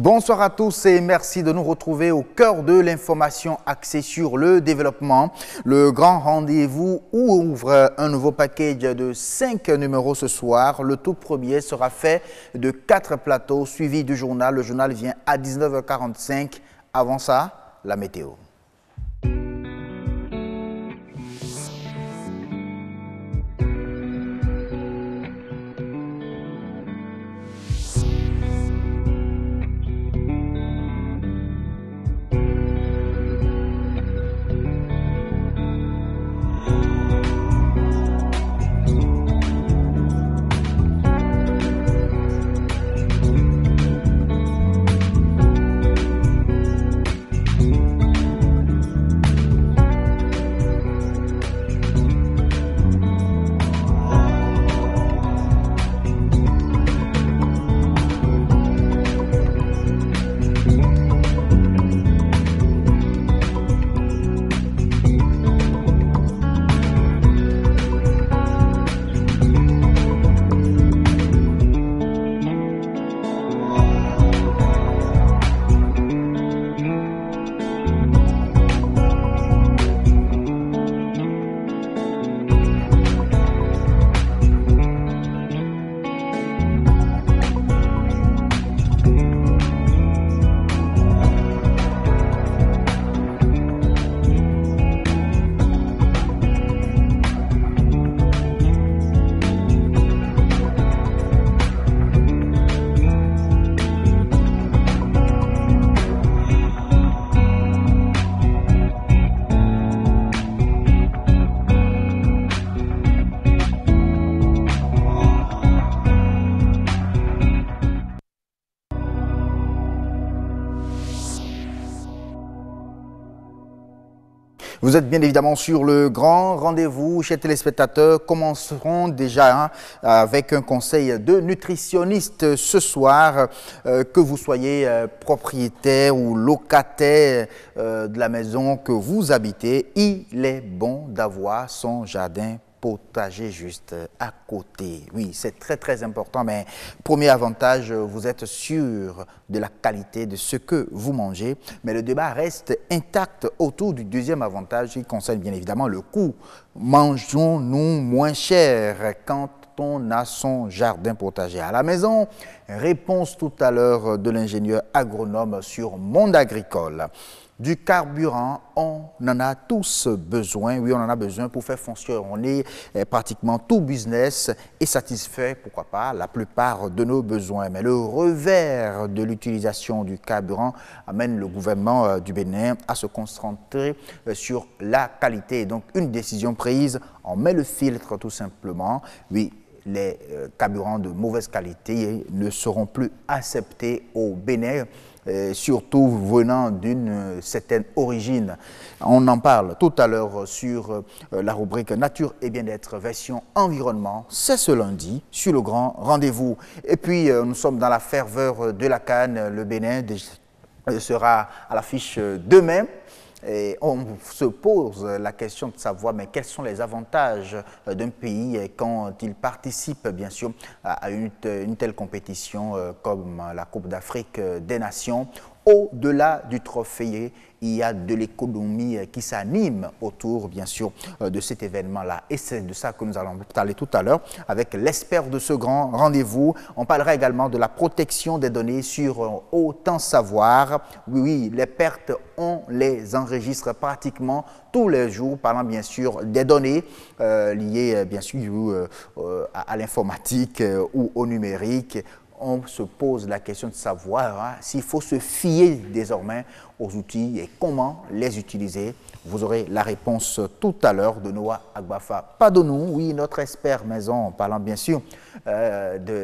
Bonsoir à tous et merci de nous retrouver au cœur de l'information axée sur le développement. Le grand rendez-vous ouvre un nouveau package de 5 numéros ce soir. Le tout premier sera fait de 4 plateaux suivis du journal. Le journal vient à 19h45. Avant ça, la météo. Vous êtes bien évidemment sur le grand rendez-vous, chers téléspectateurs. Commencerons déjà avec un conseil de nutritionniste ce soir. Que vous soyez propriétaire ou locataire de la maison que vous habitez, il est bon d'avoir son jardin potager juste à côté. Oui, c'est très important, mais premier avantage, vous êtes sûr de la qualité de ce que vous mangez, mais le débat reste intact autour du deuxième avantage qui concerne bien évidemment le coût. Mangeons-nous moins cher quand on a son jardin potager à la maison? Réponse tout à l'heure de l'ingénieur agronome sur Monde Agricole. Du carburant, on en a tous besoin. Oui, on en a besoin pour faire fonctionner pratiquement tout business et satisfaire, pourquoi pas, la plupart de nos besoins. Mais le revers de l'utilisation du carburant amène le gouvernement du Bénin à se concentrer sur la qualité. Donc, une décision prise, on met le filtre tout simplement. Oui, les carburants de mauvaise qualité ne seront plus acceptés au Bénin, surtout venant d'une certaine origine. On en parle tout à l'heure sur la rubrique Nature et bien-être version environnement. C'est ce lundi sur le grand rendez-vous. Et puis nous sommes dans la ferveur de la CAN. Le Bénin sera à l'affiche demain. Et on se pose la question de savoir mais quels sont les avantages d'un pays quand il participe bien sûr à une telle compétition comme la Coupe d'Afrique des Nations. Au-delà du trophée, il y a de l'économie qui s'anime autour, bien sûr, de cet événement-là. Et c'est de ça que nous allons parler tout à l'heure avec l'expert de ce grand rendez-vous. On parlera également de la protection des données sur Autant Savoir. Oui, les pertes, on les enregistre pratiquement tous les jours, parlant bien sûr des données liées, bien sûr, à l'informatique ou au numérique. On se pose la question de savoir s'il faut se fier désormais aux outils et comment les utiliser. Vous aurez la réponse tout à l'heure de Noah Agbafa Padonou, oui, notre expert maison, parlant bien sûr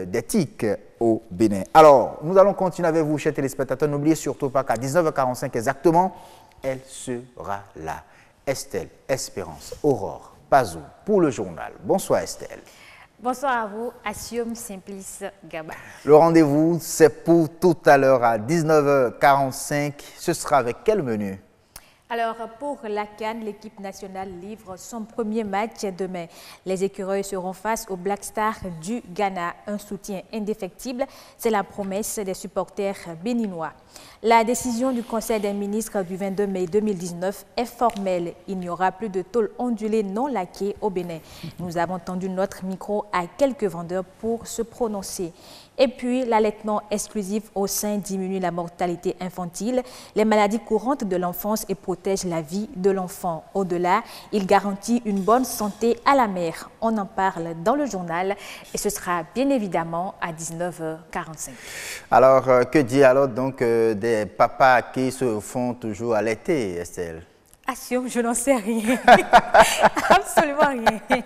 d'éthique au Bénin. Alors, nous allons continuer avec vous, chers téléspectateurs. N'oubliez surtout pas qu'à 19h45 exactement, elle sera là. Estelle, Espérance, Aurore, Pazou pour le journal. Bonsoir Estelle. Bonsoir à vous, Asium Simplice Gaba. Le rendez-vous, c'est pour tout à l'heure à 19h45. Ce sera avec quel menu? Alors, pour la CAN, l'équipe nationale livre son premier match demain. Les écureuils seront face aux Black Stars du Ghana. Un soutien indéfectible, c'est la promesse des supporters béninois. La décision du Conseil des ministres du 22 mai 2019 est formelle. Il n'y aura plus de tôle ondulée non laquée au Bénin. Nous avons tendu notre micro à quelques vendeurs pour se prononcer. Et puis, l'allaitement exclusif au sein diminue la mortalité infantile, les maladies courantes de l'enfance et protège la vie de l'enfant. Au-delà, il garantit une bonne santé à la mère. On en parle dans le journal et ce sera bien évidemment à 19h45. Alors, que dire alors donc des papas qui se font toujours allaiter, Estelle? Assure, je n'en sais rien. Absolument rien.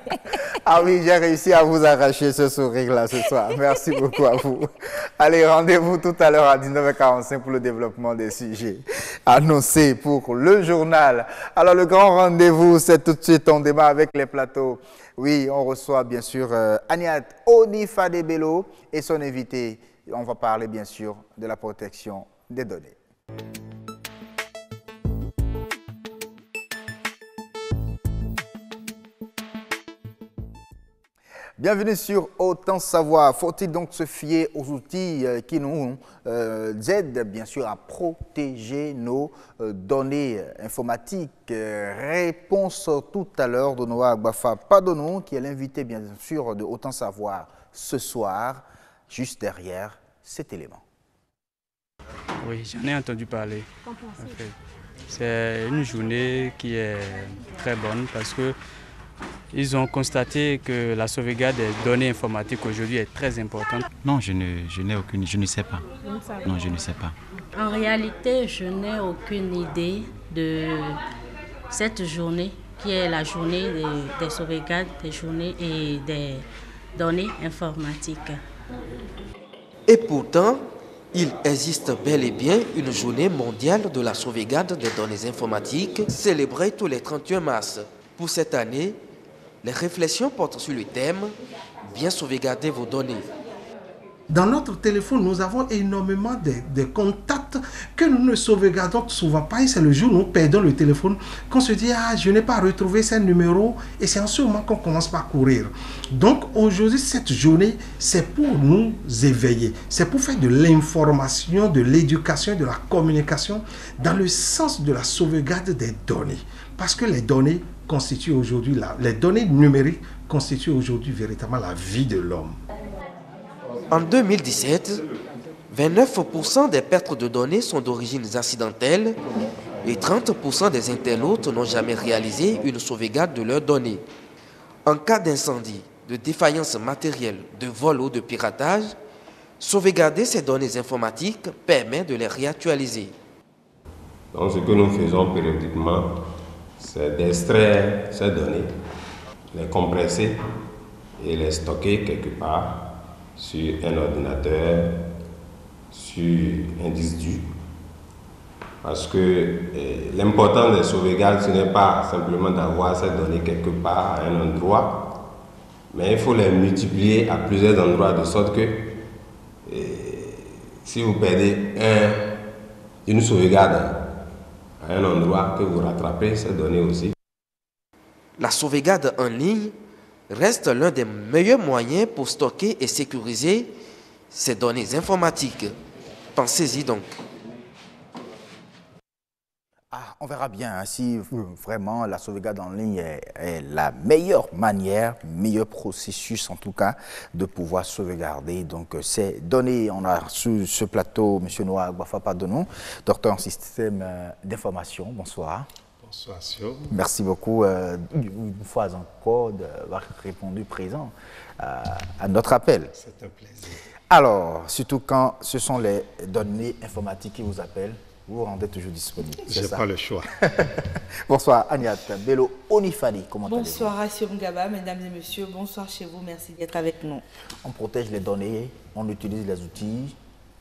Ah oui, j'ai réussi à vous arracher ce sourire-là ce soir. Merci beaucoup à vous. Allez, rendez-vous tout à l'heure à 19h45 pour le développement des sujets annoncés pour le journal. Alors, le grand rendez-vous, c'est tout de suite, on démarre avec les plateaux. Oui, on reçoit bien sûr Agnat Onifade-Bello et son invité. On va parler bien sûr de la protection des données. Bienvenue sur Autant Savoir. Faut-il donc se fier aux outils qui nous aident bien sûr à protéger nos données informatiques? Réponse tout à l'heure de Noah Agbafa Padonou, qui est l'invité bien sûr de Autant Savoir ce soir, juste derrière cet élément. Oui, j'en ai entendu parler. En fait, c'est une journée qui est très bonne parce que ils ont constaté que la sauvegarde des données informatiques aujourd'hui est très importante. Non, je ne sais pas. Non, je ne sais pas. En réalité, je n'ai aucune idée de cette journée qui est la journée des sauvegardes des journées et des données informatiques. Et pourtant, il existe bel et bien une journée mondiale de la sauvegarde des données informatiques célébrée tous les 31 mars. Pour cette année, les réflexions portent sur le thème « Bien sauvegarder vos données ». Dans notre téléphone, nous avons énormément de contacts que nous ne sauvegardons souvent pas. Et c'est le jour où nous perdons le téléphone qu'on se dit « Ah, je n'ai pas retrouvé ces numéros » et c'est en ce moment qu'on commence par courir. Donc aujourd'hui, cette journée, c'est pour nous éveiller. C'est pour faire de l'information, de l'éducation, de la communication dans le sens de la sauvegarde des données. Parce que les données constituent aujourd'hui, les données numériques constituent aujourd'hui véritablement la vie de l'homme. En 2017, 29% des pertes de données sont d'origine accidentelle et 30% des internautes n'ont jamais réalisé une sauvegarde de leurs données. En cas d'incendie, de défaillance matérielle, de vol ou de piratage, sauvegarder ces données informatiques permet de les réactualiser. Donc ce que nous faisons périodiquement, c'est d'extraire ces données, les compresser et les stocker quelque part sur un ordinateur, sur un disque dur. Parce que l'important des sauvegardes, ce n'est pas simplement d'avoir ces données quelque part à un endroit, mais il faut les multiplier à plusieurs endroits de sorte que si vous perdez une sauvegarde à un endroit, que vous rattrapez ces données aussi. La sauvegarde en ligne reste l'un des meilleurs moyens pour stocker et sécuriser ces données informatiques. Pensez-y donc. Ah, on verra bien hein, si vraiment la sauvegarde en ligne est la meilleure manière, meilleur processus en tout cas de pouvoir sauvegarder donc ces données. On a sur ce plateau M. Noah Agbafa Padonou, docteur en système d'information. Bonsoir. Bonsoir, Sio. Merci beaucoup une fois encore d'avoir répondu présent à notre appel. C'est un plaisir. Alors, surtout quand ce sont les données informatiques qui vous appellent, vous vous rendez toujours disponible. Je n'ai pas le choix. Bonsoir, Agnat Bello Onifade. Comment allez-vous? Bonsoir, Assur Ngaba, mesdames et messieurs. Bonsoir chez vous. Merci d'être avec nous. On protège les données, on utilise les outils.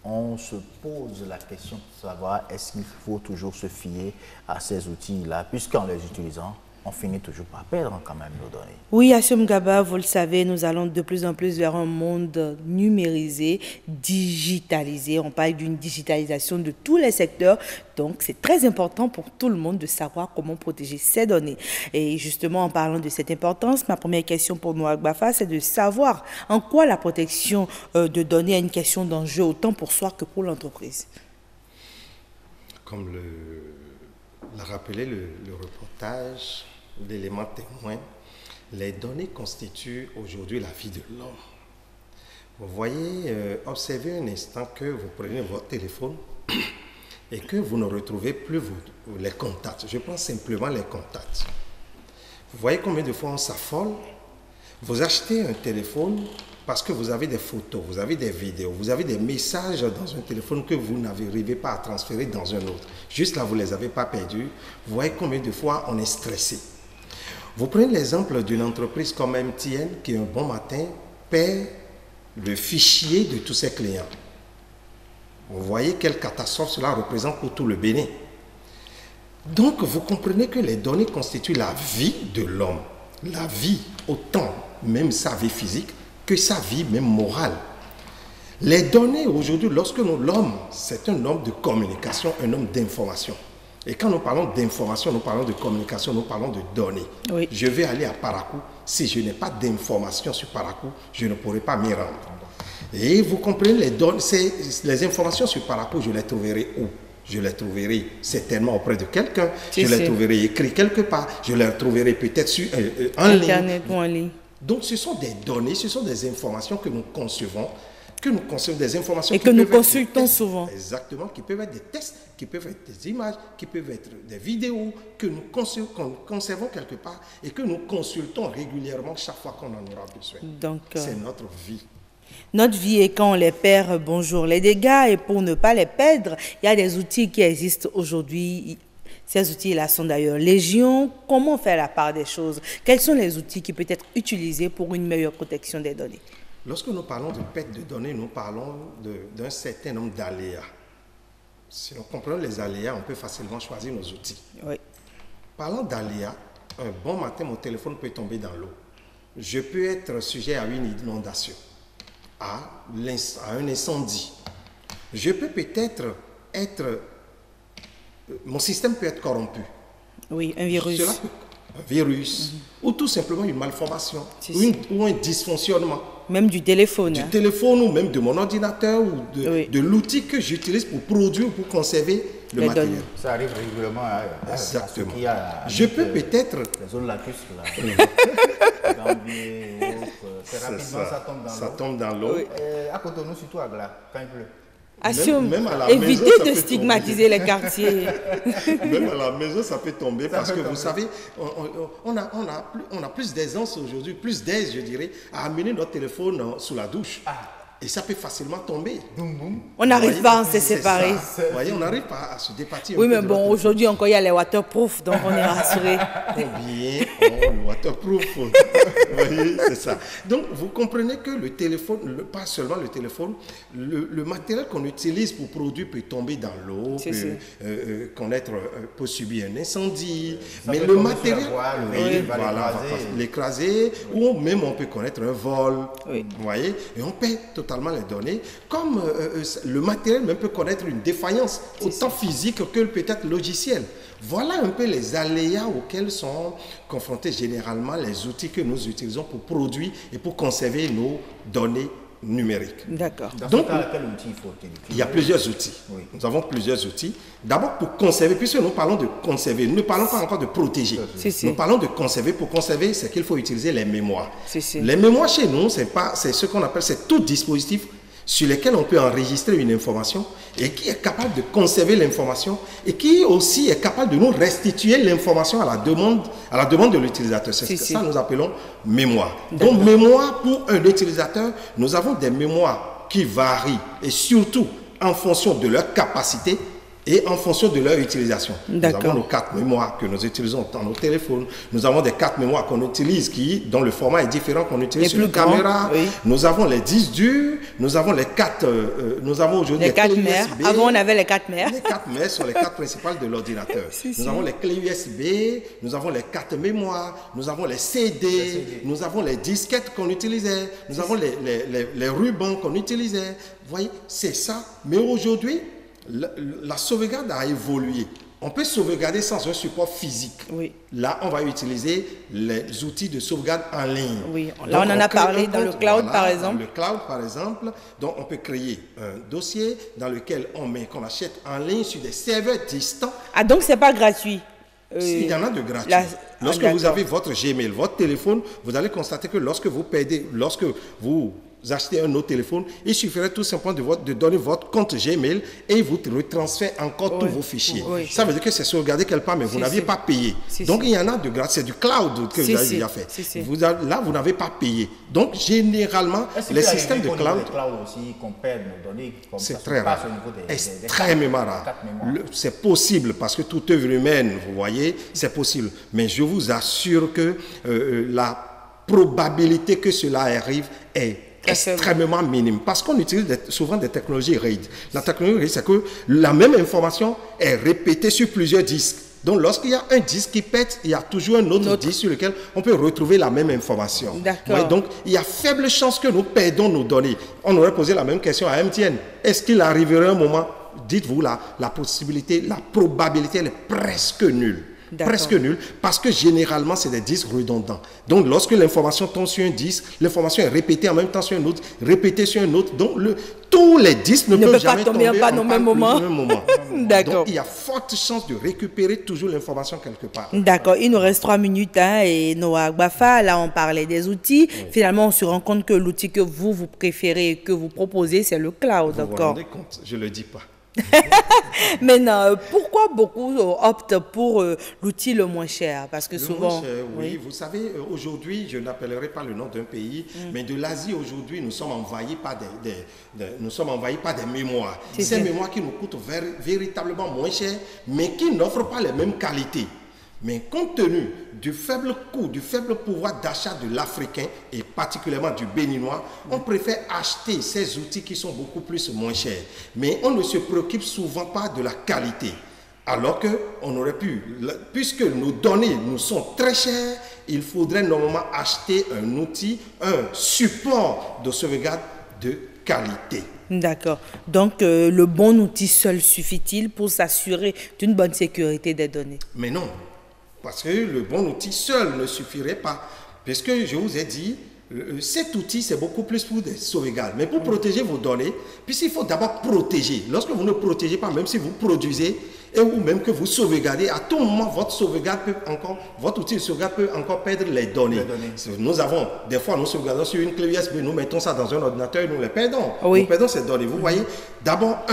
On se pose la question de savoir est-ce qu'il faut toujours se fier à ces outils-là, puisqu'en les utilisant, on finit toujours par perdre quand même nos données. Oui, Hachem Gaba, vous le savez, nous allons de plus en plus vers un monde numérisé, digitalisé. On parle d'une digitalisation de tous les secteurs. Donc, c'est très important pour tout le monde de savoir comment protéger ces données. Et justement, en parlant de cette importance, ma première question pour nous, Agbafa, c'est de savoir en quoi la protection de données est une question d'enjeu autant pour soi que pour l'entreprise. Comme l'a rappelé le reportage, l'élément témoin, les données constituent aujourd'hui la vie de l'homme. Vous voyez, observez un instant que vous prenez votre téléphone et que vous ne retrouvez plus les contacts. Je prends simplement les contacts. Vous voyez combien de fois on s'affole. Vous achetez un téléphone parce que vous avez des photos, vous avez des vidéos, vous avez des messages dans un téléphone que vous n'arrivez pas à transférer dans un autre. Juste là, vous ne les avez pas perdus. Vous voyez combien de fois on est stressé. Vous prenez l'exemple d'une entreprise comme MTN qui, un bon matin, perd le fichier de tous ses clients. Vous voyez quelle catastrophe cela représente pour tout le Bénin. Donc, vous comprenez que les données constituent la vie de l'homme. La vie, autant même sa vie physique que sa vie même morale. Les données aujourd'hui, lorsque l'homme, c'est un homme de communication, un homme d'information. Et quand nous parlons d'information, nous parlons de communication, nous parlons de données. Oui. Je vais aller à Parakou. Si je n'ai pas d'informations sur Parakou, je ne pourrai pas m'y rendre. Et vous comprenez, les informations sur Parakou, je les trouverai où? Je les trouverai certainement auprès de quelqu'un, je les trouverai écrits quelque part, je les trouverai peut-être sur en Internet ou en ligne. Donc ce sont des données, ce sont des informations que nous concevons, des informations et que nous consultons souvent. Exactement, qui peuvent être des textes, qui peuvent être des images, qui peuvent être des vidéos que nous conservons quelque part et que nous consultons régulièrement chaque fois qu'on en aura besoin. Donc, c'est notre vie. Notre vie, et quand on les perd, bonjour les dégâts. Et pour ne pas les perdre, il y a des outils qui existent aujourd'hui. Ces outils-là sont d'ailleurs légion. Comment faire la part des choses? Quels sont les outils qui peuvent être utilisés pour une meilleure protection des données? Lorsque nous parlons de perte de données, nous parlons d'un certain nombre d'aléas. Si on comprend les aléas, on peut facilement choisir nos outils. Oui. Parlant d'aléas, un bon matin, mon téléphone peut tomber dans l'eau. Je peux être sujet à une inondation, à un incendie. Je peux peut-être être... Mon système peut être corrompu. Oui, un virus. Un virus, ou tout simplement une malformation, ou un dysfonctionnement. Même du téléphone. Du téléphone ou même de mon ordinateur ou de l'outil que j'utilise pour produire ou pour conserver le matériel. Données. Ça arrive régulièrement à exactement. Je peux peut-être... Les zones lacustres, là. C'est rapidement, ça tombe dans l'eau. À côté de nous, surtout à Gla, quand il pleut. Évitez de stigmatiser les quartiers. Même à la maison, ça peut tomber parce que vous savez, on a plus d'aisance aujourd'hui, plus d'aise, je dirais, à amener notre téléphone sous la douche. Et ça peut facilement tomber. On n'arrive pas à se séparer. Vous voyez, on n'arrive pas à se départir. Oui, mais bon, aujourd'hui encore, il y a les waterproof, donc on est rassuré. Combien? Le waterproof. Vous voyez, c'est ça. Donc, vous comprenez que le téléphone, pas seulement le téléphone, le matériel qu'on utilise pour produire peut tomber dans l'eau, peut subir un incendie. Ça mais le matériel, l'écraser, ou même on peut connaître un vol. Oui. Vous voyez, et on perd totalement les données. Comme le matériel même peut connaître une défaillance, autant physique que peut-être logicielle. Voilà un peu les aléas auxquels sont confrontés généralement les outils que nous utilisons pour produire et pour conserver nos données numériques. D'accord. Donc, quel outil il faut utiliser? Il y a plusieurs outils. Oui. Nous avons plusieurs outils. D'abord pour conserver, puisque nous parlons de conserver, nous ne parlons pas encore de protéger. Nous parlons de conserver. Pour conserver, c'est qu'il faut utiliser les mémoires. Les mémoires chez nous, c'est ce qu'on appelle, c'est tout dispositif sur lesquels on peut enregistrer une information et qui est capable de conserver l'information et qui aussi est capable de nous restituer l'information à la demande de l'utilisateur. C'est ça que nous appelons mémoire. Donc mémoire pour un utilisateur, nous avons des mémoires qui varient et surtout en fonction de leur capacité et en fonction de leur utilisation. Nous D'accord. avons nos cartes mémoire que nous utilisons dans nos téléphones. Nous avons des cartes mémoire qu'on utilise dont le format est différent qu'on utilise sur les caméras. Oui. Nous avons les disques durs, nous avons les cartes, nous avons aujourd'hui les cartes mères. USB. Avant, on avait les cartes mères. Les cartes mères sont les cartes principales de l'ordinateur. Nous avons les clés USB, nous avons les cartes mémoire, nous avons les CD, nous avons les disquettes qu'on utilisait, nous avons les rubans qu'on utilisait. Vous voyez, c'est ça. Mais aujourd'hui, la sauvegarde a évolué. On peut sauvegarder sans un support physique. Oui. Là, on va utiliser les outils de sauvegarde en ligne. Oui. Là, on en a parlé dans le cloud, par exemple. Dans le cloud, par exemple. Donc, on peut créer un dossier dans lequel qu'on achète en ligne sur des serveurs distants. Ah, donc, c'est pas gratuit. Il y en a de gratuits. Lorsque vous avez votre Gmail, votre téléphone, vous allez constater que lorsque vous achetez un autre téléphone, il suffirait tout simplement de donner votre compte Gmail et vous retransférez encore tous vos fichiers. Ça veut dire que c'est sauvegardé quelque part, mais vous n'aviez pas payé. Donc il y en a de gratuits, c'est du cloud que vous avez déjà fait. Là, vous n'avez pas payé. Donc généralement, les systèmes de cloud, aussi qu'on perd nos données, c'est très rare, extrêmement rare. C'est possible parce que toute œuvre humaine, vous voyez, c'est possible. Mais je vous assure que la probabilité que cela arrive est extrêmement minime parce qu'on utilise souvent des technologies RAID. La technologie RAID, c'est que la même information est répétée sur plusieurs disques. Donc, lorsqu'il y a un disque qui pète, il y a toujours un autre disque sur lequel on peut retrouver la même information. Ouais, donc, il y a faible chance que nous perdons nos données. On aurait posé la même question à MTN. Est-ce qu'il arriverait un moment, dites-vous la possibilité, la probabilité, elle est presque nulle. Presque nul, parce que généralement, c'est des disques redondants. Donc, lorsque l'information tombe sur un disque, l'information est répétée en même temps sur un autre, répétée sur un autre. Donc, tous les disques ne peuvent jamais tomber au même moment. D'accord. Donc, il y a forte chance de récupérer toujours l'information quelque part. D'accord. Il nous reste 3 minutes. Et Noah Agbafa, là, on parlait des outils. Oui. Finalement, on se rend compte que l'outil que vous préférez, que vous proposez, c'est le cloud. Vous vous rendez compte? Je ne le dis pas. Maintenant, pourquoi beaucoup optent pour l'outil le moins cher? Parce que souvent... Moins cher, oui. Vous savez, aujourd'hui, je n'appellerai pas le nom d'un pays, mais de l'Asie, aujourd'hui, nous sommes envahis par des mémoires. Ces mémoires qui nous coûtent véritablement moins cher, mais qui n'offrent pas les mêmes qualités. Mais compte tenu du faible coût, du faible pouvoir d'achat de l'Africain et particulièrement du Béninois, on préfère acheter ces outils qui sont beaucoup plus moins chers. Mais on ne se préoccupe souvent pas de la qualité. Alors qu'on aurait pu, puisque nos données nous sont très chères, il faudrait normalement acheter un outil, un support de sauvegarde de qualité. D'accord. Donc, le bon outil seul suffit-il pour s'assurer d'une bonne sécurité des données? Mais non. Parce que le bon outil seul ne suffirait pas. Parce que je vous ai dit, cet outil, c'est beaucoup plus pour des sauvegardes. Mais pour protéger vos données, puisqu'il faut d'abord protéger. Lorsque vous ne protégez pas, même si vous produisez, ou même que vous sauvegardez, à tout moment, votre outil de sauvegarde peut encore perdre les données. Nous avons, des fois, nous sauvegardons sur une clé USB, nous mettons ça dans un ordinateur et nous les perdons. Oui. Nous perdons ces données. Vous voyez, d'abord,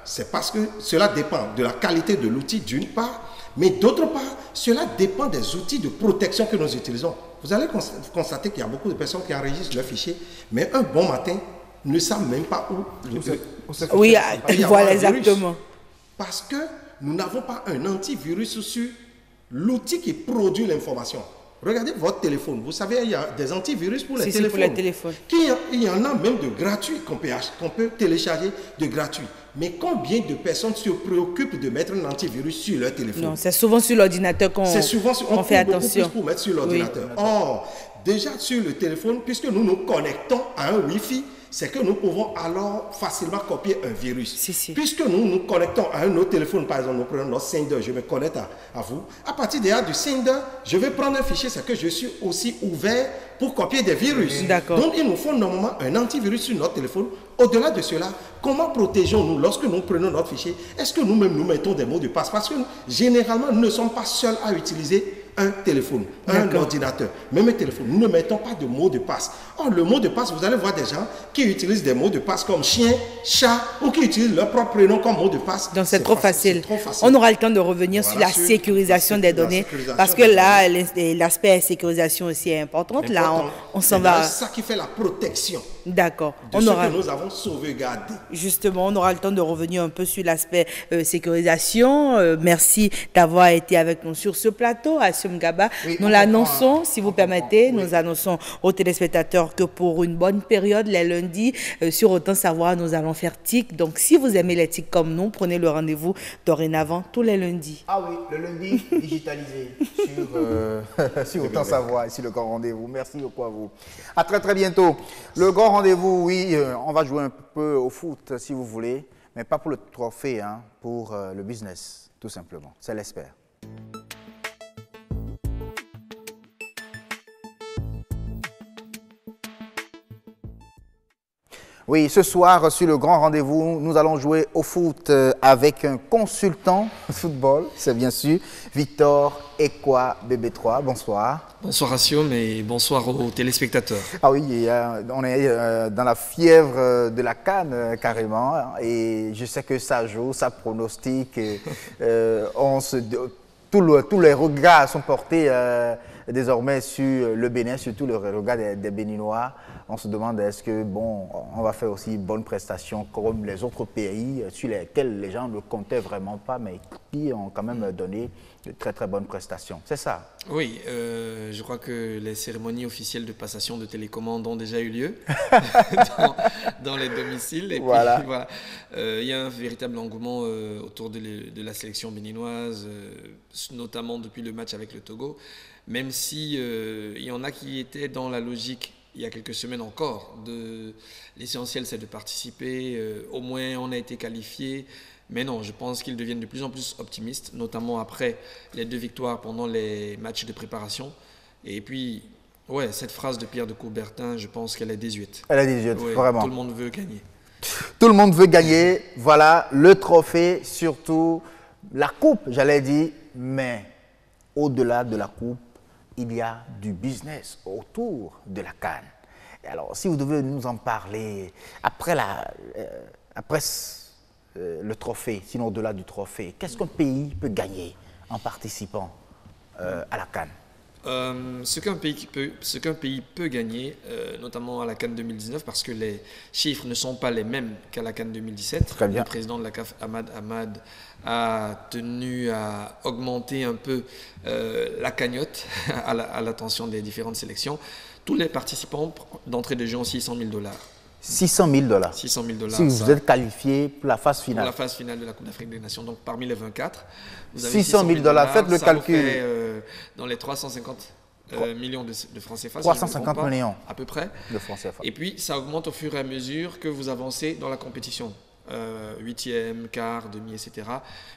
c'est parce que cela dépend de la qualité de l'outil d'une part, mais d'autre part, cela dépend des outils de protection que nous utilisons. Vous allez constater qu'il y a beaucoup de personnes qui enregistrent leurs fichiers, mais un bon matin, ne savent même pas où. Oui, voilà exactement. Parce que nous n'avons pas un antivirus sur l'outil qui produit l'information. Regardez votre téléphone. Vous savez, il y a des antivirus pour les téléphones. Il y en a même de gratuits qu'on peut télécharger de gratuits. Mais combien de personnes se préoccupent de mettre un antivirus sur leur téléphone? Non, c'est souvent sur l'ordinateur qu'on fait attention. Pour mettre sur l'ordinateur. Oui. Or, déjà sur le téléphone, puisque nous nous connectons à un Wi-Fi, c'est que nous pouvons alors facilement copier un virus. Puisque nous nous connectons à un autre téléphone, par exemple, nous prenons notre Sender, je me connecte à vous. À partir du Sender, je vais prendre un fichier, c'est que je suis aussi ouvert pour copier des virus. Donc, il nous faut normalement un antivirus sur notre téléphone. Au-delà de cela, comment protégeons-nous lorsque nous prenons notre fichier? Est-ce que nous-mêmes nous mettons des mots de passe? Parce que généralement, nous ne sommes pas seuls à utiliser un téléphone, un ordinateur, même un téléphone. Nous ne mettons pas de mots de passe. Or, le mot de passe, vous allez voir des gens qui utilisent des mots de passe comme chien, chat, ou qui utilisent leur propre prénom comme mot de passe. Donc, c'est trop facile. On aura le temps de revenir sur la sécurisation des données, parce que là, l'aspect sécurisation aussi est important. Là, on s'en va. C'est ça qui fait la protection. D'accord. De ce que nous avons sauvegardé. Justement, on aura le temps de revenir un peu sur l'aspect sécurisation. Merci d'avoir été avec nous sur ce plateau, Assum Gaba. Oui, nous l'annonçons, si vous permettez, nous annonçons aux téléspectateurs que pour une bonne période, les lundis, sur Autant Savoir, nous allons faire TIC. Donc, si vous aimez les TIC comme nous, prenez le rendez-vous dorénavant tous les lundis. Ah oui, le lundi digitalisé sur Autant Savoir, ici le grand rendez-vous. Merci beaucoup à vous. À très très bientôt. Le grand rendez-vous, oui, on va jouer un peu au foot si vous voulez, mais pas pour le trophée, hein, pour le business, tout simplement. C'est l'espère. Oui, ce soir, sur le grand rendez-vous, nous allons jouer au foot avec un consultant football, c'est bien sûr Victor Ekwa BB3. Bonsoir. Bonsoir Assum et bonsoir aux téléspectateurs. Ah oui, on est dans la fièvre de la CAN carrément, et je sais que ça joue, ça pronostique. Tous les regards sont portés désormais sur le Bénin, surtout le regard des Béninois. On se demande est-ce que bon, on va faire aussi bonne prestation comme les autres pays sur lesquels les gens ne comptaient vraiment pas, mais qui ont quand même donné de très très bonnes prestations. C'est ça? Oui, je crois que les cérémonies officielles de passation de télécommande ont déjà eu lieu dans les domiciles. Et voilà. Puis, voilà. Il y a un véritable engouement autour de la sélection béninoise, notamment depuis le match avec le Togo, même si il y en a qui étaient dans la logique il y a quelques semaines encore. L'essentiel, c'est de participer. Au moins, on a été qualifié. Mais non, je pense qu'ils deviennent de plus en plus optimistes, notamment après les 2 victoires pendant les matchs de préparation. Et puis, ouais, cette phrase de Pierre de Coubertin, je pense qu'elle est désuète. Elle est désuète, ouais, vraiment. Tout le monde veut gagner. Tout le monde veut gagner. Voilà, le trophée, surtout la coupe, j'allais dire. Mais au-delà de la coupe, il y a du business autour de la CAN. Et alors, si vous devez nous en parler, après le trophée, sinon au-delà du trophée, qu'est-ce qu'un pays peut gagner en participant à la CAN? Ce qu'un pays peut gagner, notamment à la CAN 2019, parce que les chiffres ne sont pas les mêmes qu'à la CAN 2017. Très bien. Le président de la CAF, Ahmad Ahmad, a tenu à augmenter un peu la cagnotte à l'attention des différentes sélections. Tous les participants d'entrée de jeu ont $600 000. 600 000 $. 600 000 $. Si vous êtes qualifié pour la phase finale. Pour la phase finale de la Coupe d'Afrique des Nations, donc parmi les 24, vous avez 600 000 $. Faites le calcul. Ça fait, dans les 350 millions de francs CFA. 350 millions à peu près. De francs CFA. Et puis ça augmente au fur et à mesure que vous avancez dans la compétition. 8e, quart, demi, etc.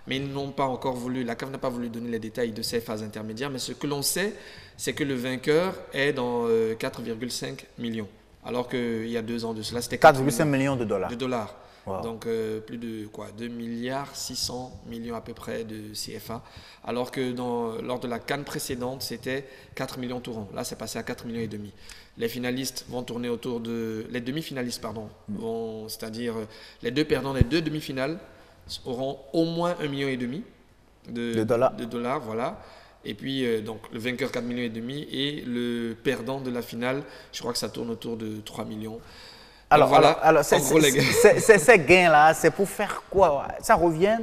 Mais ils n'ont pas encore voulu, la CAF n'a pas voulu donner les détails de ces phases intermédiaires, mais ce que l'on sait, c'est que le vainqueur est dans 4,5 millions. Alors qu'il y a 2 ans de cela, c'était 4,5 millions de dollars. Wow. Donc plus de 2 milliards 600 millions à peu près de CFA. Alors que lors de la CAN précédente, c'était 4 millions tout rond. Là, c'est passé à 4 millions et demi. Les finalistes vont tourner autour de... Les demi-finalistes, pardon. C'est-à-dire les 2 perdants des 2 demi-finales auront au moins 1,5 million de dollars. Voilà. Et puis, donc, le vainqueur 4,5 millions et le perdant de la finale, je crois que ça tourne autour de 3 millions. Alors, ces gains-là, c'est pour faire quoi? Ça revient,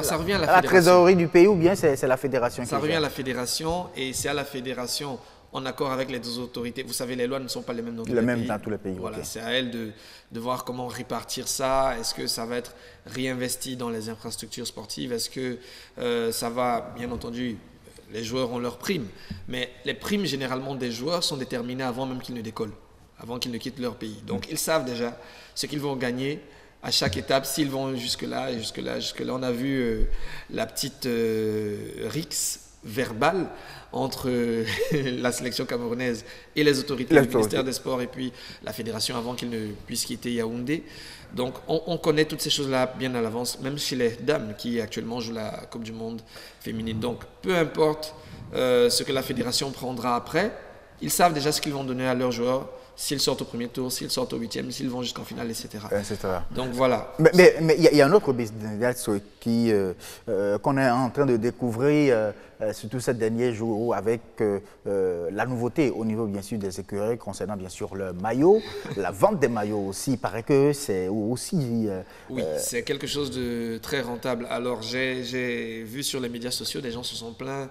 ça revient à la trésorerie du pays ou bien c'est la fédération qui Ça revient à la fédération et c'est à la fédération, en accord avec les autorités. Vous savez, les lois ne sont pas les mêmes dans tous les pays. Voilà, c'est à elle de voir comment répartir ça. Est-ce que ça va être réinvesti dans les infrastructures sportives? Est-ce que ça va, bien entendu, les joueurs ont leurs primes, mais les primes généralement des joueurs sont déterminées avant même qu'ils ne décollent, avant qu'ils ne quittent leur pays. Donc ils savent déjà ce qu'ils vont gagner à chaque étape, s'ils vont jusque-là et jusque-là. On a vu la petite rixe verbale entre la sélection camerounaise et les autorités du ministère des Sports et puis la fédération avant qu'ils ne puissent quitter Yaoundé. Donc on connaît toutes ces choses-là bien à l'avance, même chez les dames qui actuellement jouent la Coupe du Monde féminine. Donc peu importe ce que la fédération prendra après, ils savent déjà ce qu'ils vont donner à leurs joueurs s'ils sortent au premier tour, s'ils sortent au 8e, s'ils vont jusqu'en finale, etc. Donc voilà. Mais il y a un autre business qu'on est en train de découvrir, surtout ces derniers jours, avec la nouveauté au niveau bien sûr des écuries concernant bien sûr le maillot, la vente des maillots aussi. Il paraît que c'est aussi... oui, c'est quelque chose de très rentable. Alors j'ai vu sur les médias sociaux, des gens se sont plaints.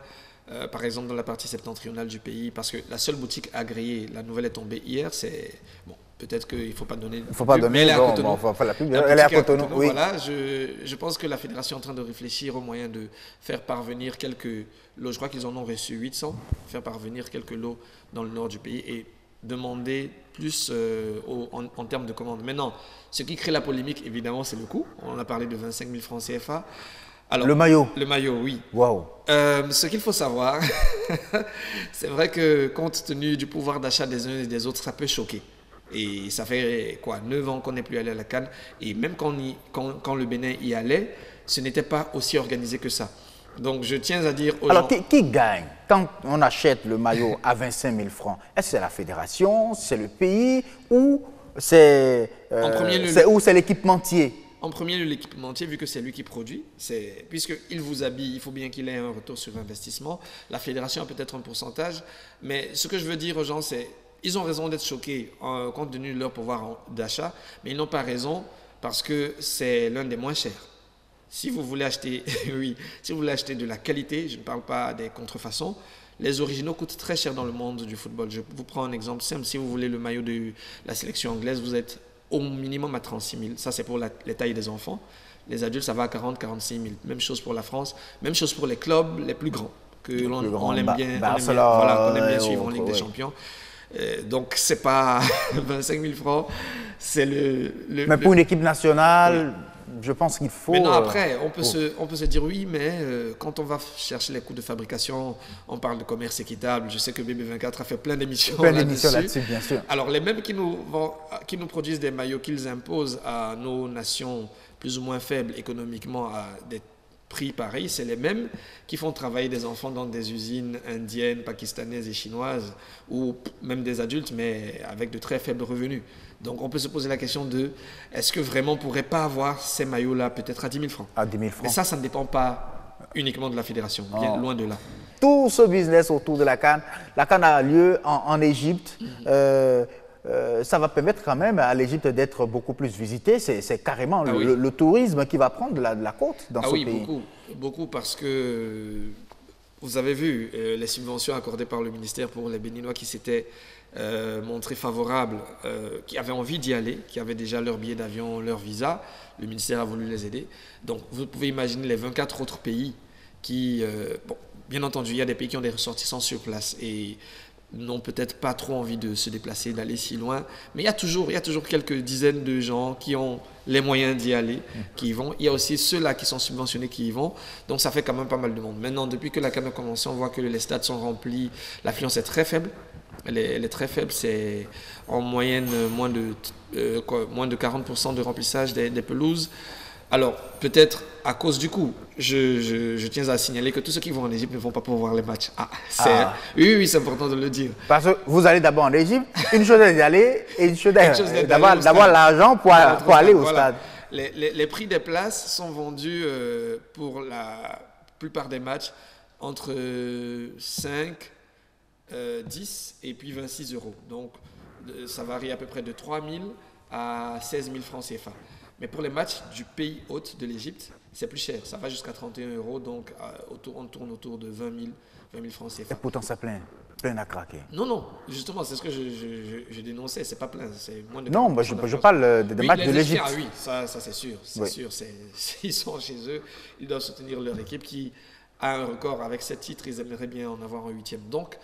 Par exemple dans la partie septentrionale du pays, parce que la seule boutique agréée, la nouvelle est tombée hier, c'est... Bon, peut-être qu'il ne faut pas donner... Il ne faut pas donner, mais elle est à Cotonou. Elle est à Cotonou, oui. Voilà, je pense que la fédération est en train de réfléchir au moyen de faire parvenir quelques lots. Je crois qu'ils en ont reçu 800, faire parvenir quelques lots dans le nord du pays et demander plus en termes de commandes. Maintenant, ce qui crée la polémique, évidemment, c'est le coût. On a parlé de 25 000 francs CFA. Alors, le maillot. Le maillot, oui. Waouh. Ce qu'il faut savoir, c'est vrai que compte tenu du pouvoir d'achat des uns et des autres, ça peut choquer. Et ça fait quoi, 9 ans qu'on n'est plus allé à la CAN. Et même quand le Bénin y allait, ce n'était pas aussi organisé que ça. Donc je tiens à dire aux gens... qui gagne quand on achète le maillot à 25 000 francs? Est-ce que c'est la fédération, c'est le pays ou c'est l'équipementier? En premier lieu, l'équipementier, vu que c'est lui qui produit, puisqu'il vous habille, il faut bien qu'il ait un retour sur investissement. La fédération a peut-être un pourcentage, mais ce que je veux dire aux gens, c'est ils ont raison d'être choqués compte tenu de leur pouvoir d'achat, mais ils n'ont pas raison parce que c'est l'un des moins chers. Si vous voulez acheter, si vous voulez acheter de la qualité, je ne parle pas des contrefaçons, les originaux coûtent très cher dans le monde du football. Je vous prends un exemple simple. Si vous voulez le maillot de la sélection anglaise, vous êtes au minimum à 36 000. Ça, c'est pour les tailles des enfants. Les adultes, ça va à 40 46 000. Même chose pour la France. Même chose pour les clubs les plus grands, qu'on aime bien suivre en Ligue des Champions. Donc, ce n'est pas 25 000 francs. C'est mais pour une équipe nationale... Oui. Je pense qu'il faut... Maintenant, après, on peut se dire oui, mais quand on va chercher les coûts de fabrication, on parle de commerce équitable. Je sais que BB24 a fait plein d'émissions là-dessus, bien sûr. Alors, les mêmes qui nous produisent des maillots qu'ils imposent à nos nations plus ou moins faibles économiquement à des prix pareils, c'est les mêmes qui font travailler des enfants dans des usines indiennes, pakistanaises et chinoises, ou même des adultes, mais avec de très faibles revenus. Donc, on peut se poser la question de est-ce que vraiment on ne pourrait pas avoir ces maillots-là peut-être à 10 000 francs? À 10 000 francs. Mais ça ne dépend pas uniquement de la fédération, bien loin de là. Tout ce business autour de la CAN a lieu en Égypte. Ça va permettre quand même à l'Égypte d'être beaucoup plus visitée. C'est carrément le tourisme qui va prendre de la côte dans ce pays. Beaucoup parce que vous avez vu les subventions accordées par le ministère pour les Béninois qui s'étaient montrés favorables, qui avaient envie d'y aller, qui avaient déjà leur billet d'avion, leur visa. Le ministère a voulu les aider. Donc vous pouvez imaginer les 24 autres pays qui... bien entendu, il y a des pays qui ont des ressortissants sur place et n'ont peut-être pas trop envie de se déplacer, d'aller si loin. Mais il y a toujours quelques dizaines de gens qui ont les moyens d'y aller, qui y vont. Il y a aussi ceux-là qui sont subventionnés qui y vont. Donc ça fait quand même pas mal de monde. Maintenant, depuis que la CAN a commencé, on voit que les stades sont remplis. L'affluence est très faible. Elle est très faible. C'est en moyenne moins de 40% de remplissage des pelouses. Alors, peut-être à cause du coup, je tiens à signaler que tous ceux qui vont en Égypte ne vont pas pouvoir voir les matchs. Oui, c'est important de le dire. Parce que vous allez d'abord en Égypte, une chose est d'y aller et une chose est d'avoir l'argent pour aller au stade. Les prix des places sont vendus pour la plupart des matchs entre 5, 10 et puis 26 euros. Donc, ça varie à peu près de 3 000 à 16 000 francs CFA. Mais pour les matchs du pays hôte de l'Égypte, c'est plus cher. Ça va jusqu'à 31 euros, donc on tourne autour de 20 000 francs CFA. Et pourtant, c'est plein à craquer. Non, justement, c'est ce que je dénonçais. C'est pas plein, c'est moins de... Non, je parle des matchs de l'Égypte. Ah oui, ça c'est sûr. C'est sûr. Ils sont chez eux, ils doivent soutenir leur équipe qui a un record avec 7 titres. Ils aimeraient bien en avoir un 8e. Donc,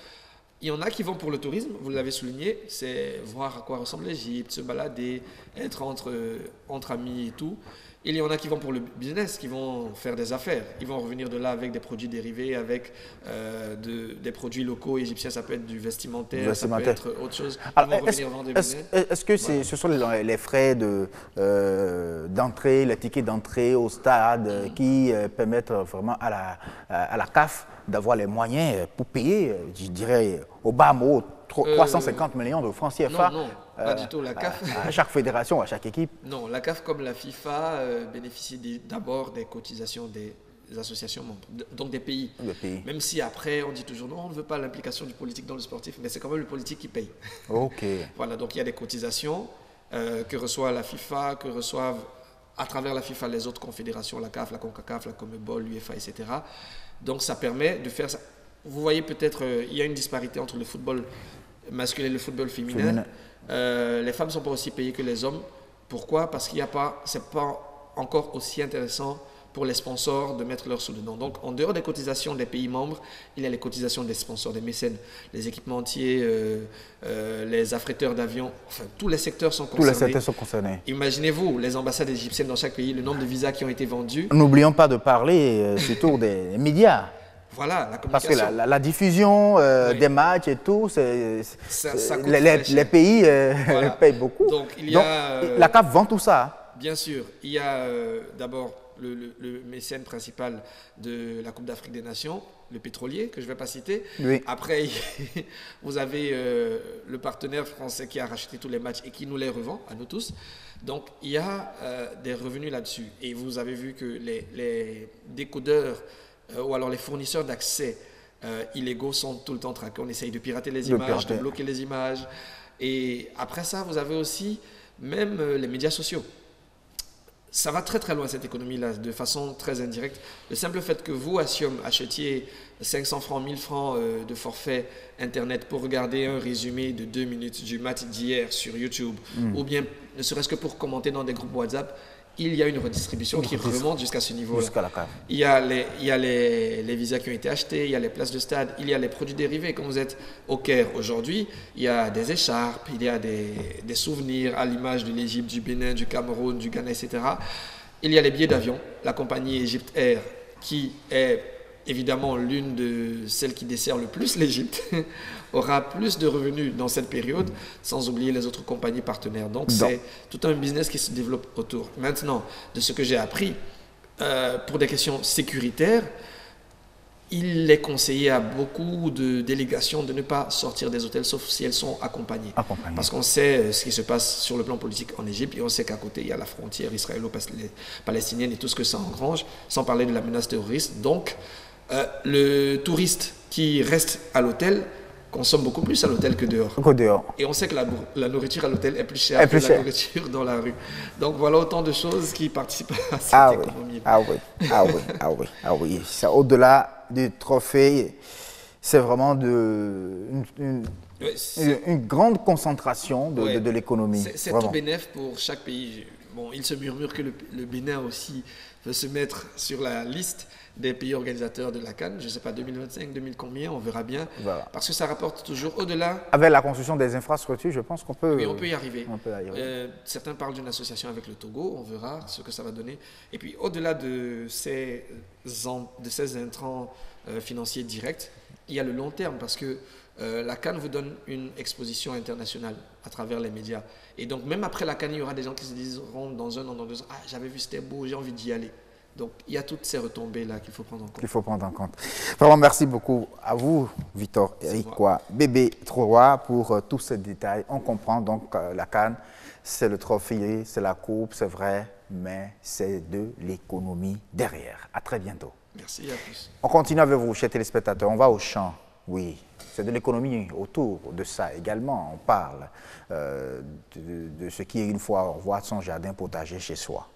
il y en a qui vont pour le tourisme, vous l'avez souligné, c'est voir à quoi ressemble l'Égypte, se balader, être entre amis et tout. Il y en a qui vont pour le business, qui vont faire des affaires. Ils vont revenir de là avec des produits dérivés, avec des produits locaux égyptiens. Ça peut être du vestimentaire, ça peut être autre chose. Est-ce que ce sont les frais d'entrée, les tickets d'entrée au stade qui permettent vraiment à la CAF d'avoir les moyens pour payer, je dirais, au bas mot, 350 millions de francs CFA. Non, pas du tout. La CAF, à chaque fédération, à chaque équipe. Non, la CAF comme la FIFA bénéficie d'abord des cotisations des associations membres, donc des pays. Même si après on dit toujours non, on ne veut pas l'implication du politique dans le sportif, mais c'est quand même le politique qui paye. Ok. Voilà, donc il y a des cotisations que reçoit la FIFA, que reçoivent à travers la FIFA les autres confédérations, la CAF, la CONCACAF, la CONMEBOL, l'UEFA, etc. Donc ça permet de faire ça. Vous voyez peut-être, il y a une disparité entre le football masculin et le football féminin. Les femmes ne sont pas aussi payées que les hommes. Pourquoi? Parce qu'il n'y a pas, c'est pas encore aussi intéressant pour les sponsors de mettre leur sous dedans. Donc, en dehors des cotisations des pays membres, il y a les cotisations des sponsors, des mécènes, les équipementiers, les affréteurs d'avions, enfin, tous les secteurs sont concernés. Tous les secteurs sont concernés. Imaginez-vous, les ambassades égyptiennes dans chaque pays, le nombre de visas qui ont été vendus. N'oublions pas de parler surtout des médias. Voilà, la communication. Parce que la diffusion des matchs et tout, les pays payent beaucoup. Donc, la CAF vend tout ça. Bien sûr. Il y a d'abord le mécène principal de la Coupe d'Afrique des Nations, le pétrolier, que je ne vais pas citer. Oui. Après, vous avez le partenaire français qui a racheté tous les matchs et qui nous les revend, à nous tous. Donc, il y a des revenus là-dessus. Et vous avez vu que les décodeurs ou alors les fournisseurs d'accès illégaux sont tout le temps traqués. On essaye de pirater les images, de bloquer les images. Et après ça, vous avez aussi même les médias sociaux. Ça va très très loin cette économie-là, de façon très indirecte. Le simple fait que vous, Asium, achetiez 500 francs, 1000 francs de forfait Internet pour regarder un résumé de 2 minutes du match d'hier sur YouTube, ou bien ne serait-ce que pour commenter dans des groupes WhatsApp, il y a une redistribution qui remonte jusqu'à ce niveau-là. Jusqu'à la CAF. Il y a les visas qui ont été achetés, il y a les places de stade, il y a les produits dérivés. Quand vous êtes au Caire aujourd'hui, il y a des écharpes, il y a des souvenirs à l'image de l'Égypte, du Bénin, du Cameroun, du Ghana, etc. Il y a les billets d'avion, la compagnie Egypt Air, qui est évidemment l'une de celles qui dessert le plus l'Égypte, aura plus de revenus dans cette période, sans oublier les autres compagnies partenaires. Donc, c'est tout un business qui se développe autour. Maintenant, de ce que j'ai appris, pour des questions sécuritaires, il est conseillé à beaucoup de délégations de ne pas sortir des hôtels, sauf si elles sont accompagnées. Parce qu'on sait ce qui se passe sur le plan politique en Égypte, et on sait qu'à côté, il y a la frontière israélo-palestinienne et tout ce que ça engrange, sans parler de la menace terroriste. Donc, le touriste qui reste à l'hôtel consomme beaucoup plus à l'hôtel que dehors. Et on sait que la nourriture à l'hôtel est plus chère que la nourriture dans la rue. Donc voilà autant de choses qui participent à cette économie. Ah oui. Au-delà du trophée, c'est vraiment une grande concentration de l'économie. C'est tout bénéf pour chaque pays. Bon, il se murmure que le Bénin aussi veut se mettre sur la liste des pays organisateurs de la CAN, je ne sais pas, 2025, 2000 combien, on verra bien, parce que ça rapporte toujours au-delà. Avec la construction des infrastructures, je pense qu'on peut... Oui, on peut y arriver. Certains parlent d'une association avec le Togo, on verra ce que ça va donner. Et puis, au-delà de ces intrants financiers directs, il y a le long terme, parce que la CAN vous donne une exposition internationale à travers les médias. Et donc, même après la CAN, il y aura des gens qui se diront dans 1 an, dans 2 ans, « Ah, j'avais vu, c'était beau, j'ai envie d'y aller ». Donc, il y a toutes ces retombées-là qu'il faut prendre en compte. Vraiment, merci beaucoup à vous, Victor Erikwa Bébé Troa, pour tous ces détails. On comprend donc la CAN, c'est le trophée, c'est la coupe, c'est vrai, mais c'est de l'économie derrière. À très bientôt. Merci, à plus. On continue avec vous, chers téléspectateurs. On va au champ. Oui, c'est de l'économie autour de ça également. On parle de ce qui est une fois on voit son jardin potager chez soi.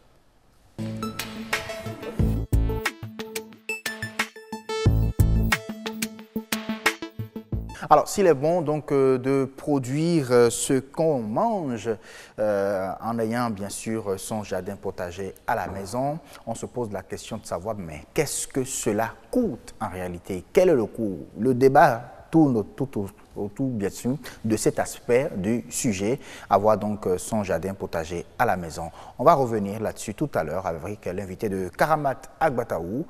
Alors, s'il est bon donc de produire ce qu'on mange en ayant bien sûr son jardin potager à la maison, on se pose la question de savoir mais qu'est-ce que cela coûte en réalité? Quel est le coût? Le débat tourne autour bien sûr de cet aspect du sujet, avoir donc son jardin potager à la maison. On va revenir là-dessus tout à l'heure avec l'invité de Karamat Agbataou,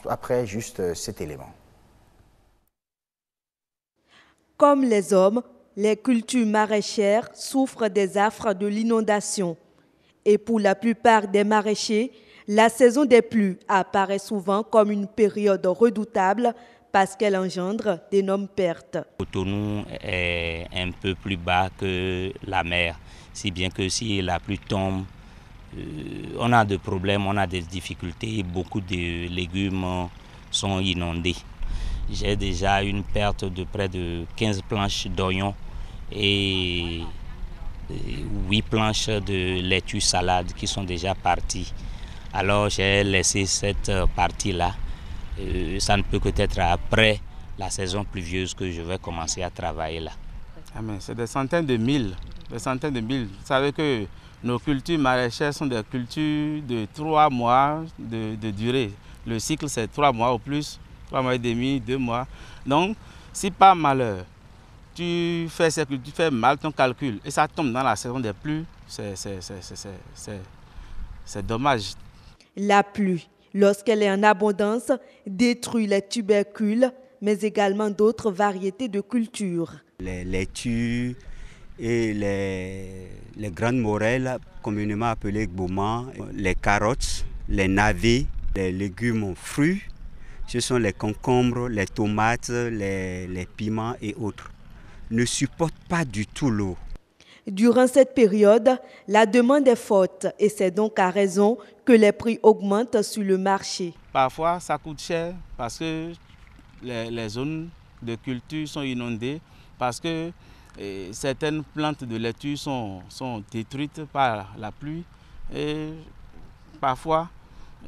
après juste cet élément. Comme les hommes, les cultures maraîchères souffrent des affres de l'inondation. Et pour la plupart des maraîchers, la saison des pluies apparaît souvent comme une période redoutable parce qu'elle engendre d'énormes pertes. Cotonou est un peu plus bas que la mer, si bien que si la pluie tombe, on a des problèmes, on a des difficultés, beaucoup de légumes sont inondés. J'ai déjà une perte de près de 15 planches d'oignons et 8 planches de laitue salade qui sont déjà parties. Alors j'ai laissé cette partie-là. Ça ne peut que être après la saison pluvieuse que je vais commencer à travailler là. Ah mais c'est des centaines de milles, des centaines de milles. Vous savez que nos cultures maraîchères sont des cultures de 3 mois de durée. Le cycle c'est 3 mois au plus, 3 mois et demi, 2 mois. Donc si par malheur tu fais ces cultures, tu fais mal ton calcul et ça tombe dans la saison des pluies, c'est dommage. La pluie, lorsqu'elle est en abondance, détruit les tubercules, mais également d'autres variétés de cultures. Les laitues et les grandes morelles, communément appelées gboman, les carottes, les navets, les légumes fruits, ce sont les concombres, les tomates, les piments et autres, ne supportent pas du tout l'eau. Durant cette période, la demande est forte et c'est donc à raison que les prix augmentent sur le marché. Parfois, ça coûte cher parce que les zones de culture sont inondées, parce que certaines plantes de laitue sont détruites par la pluie. Et parfois,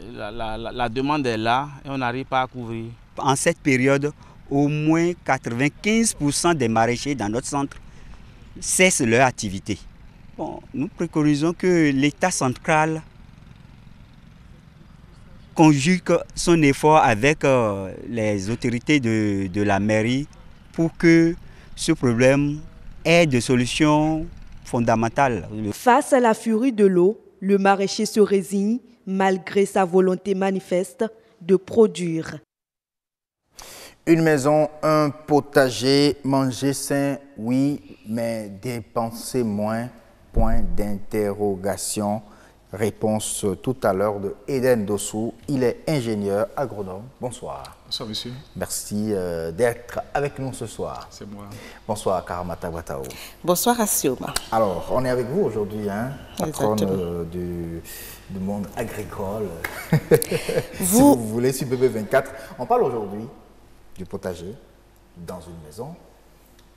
la demande est là et on n'arrive pas à couvrir. En cette période, au moins 95% des maraîchers dans notre centre cessent leur activité. Bon, nous préconisons que l'État central conjugue son effort avec les autorités de la mairie pour que ce problème ait des solutions fondamentales. Face à la furie de l'eau, le maraîcher se résigne malgré sa volonté manifeste de produire. Une maison, un potager, manger sain, oui, mais dépenser moins, point d'interrogation. Réponse tout à l'heure de Eden Dossou. Il est ingénieur agronome. Bonsoir. Bonsoir, monsieur. Merci d'être avec nous ce soir. C'est moi. Bonsoir, Karamata Watao. Bonsoir, Assioma. Alors, on est avec vous aujourd'hui, hein, patronne du monde agricole. Si vous voulez, sur BB24. On parle aujourd'hui du potager dans une maison.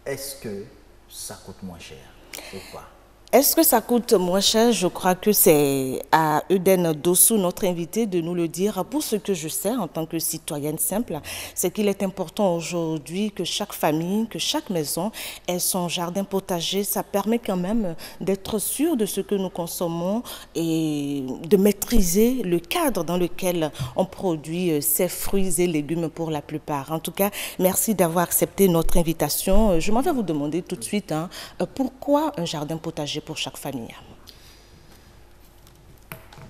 Est-ce que ça coûte moins cher ou pas? Est-ce que ça coûte moins cher? Je crois que c'est à Eden Dossou, notre invité, de nous le dire. Pour ce que je sais en tant que citoyenne simple, c'est qu'il est important aujourd'hui que chaque famille, que chaque maison ait son jardin potager. Ça permet quand même d'être sûr de ce que nous consommons et de maîtriser le cadre dans lequel on produit ces fruits et légumes pour la plupart. En tout cas, merci d'avoir accepté notre invitation. Je m'en vais vous demander tout de suite, pourquoi un jardin potager pour chaque famille?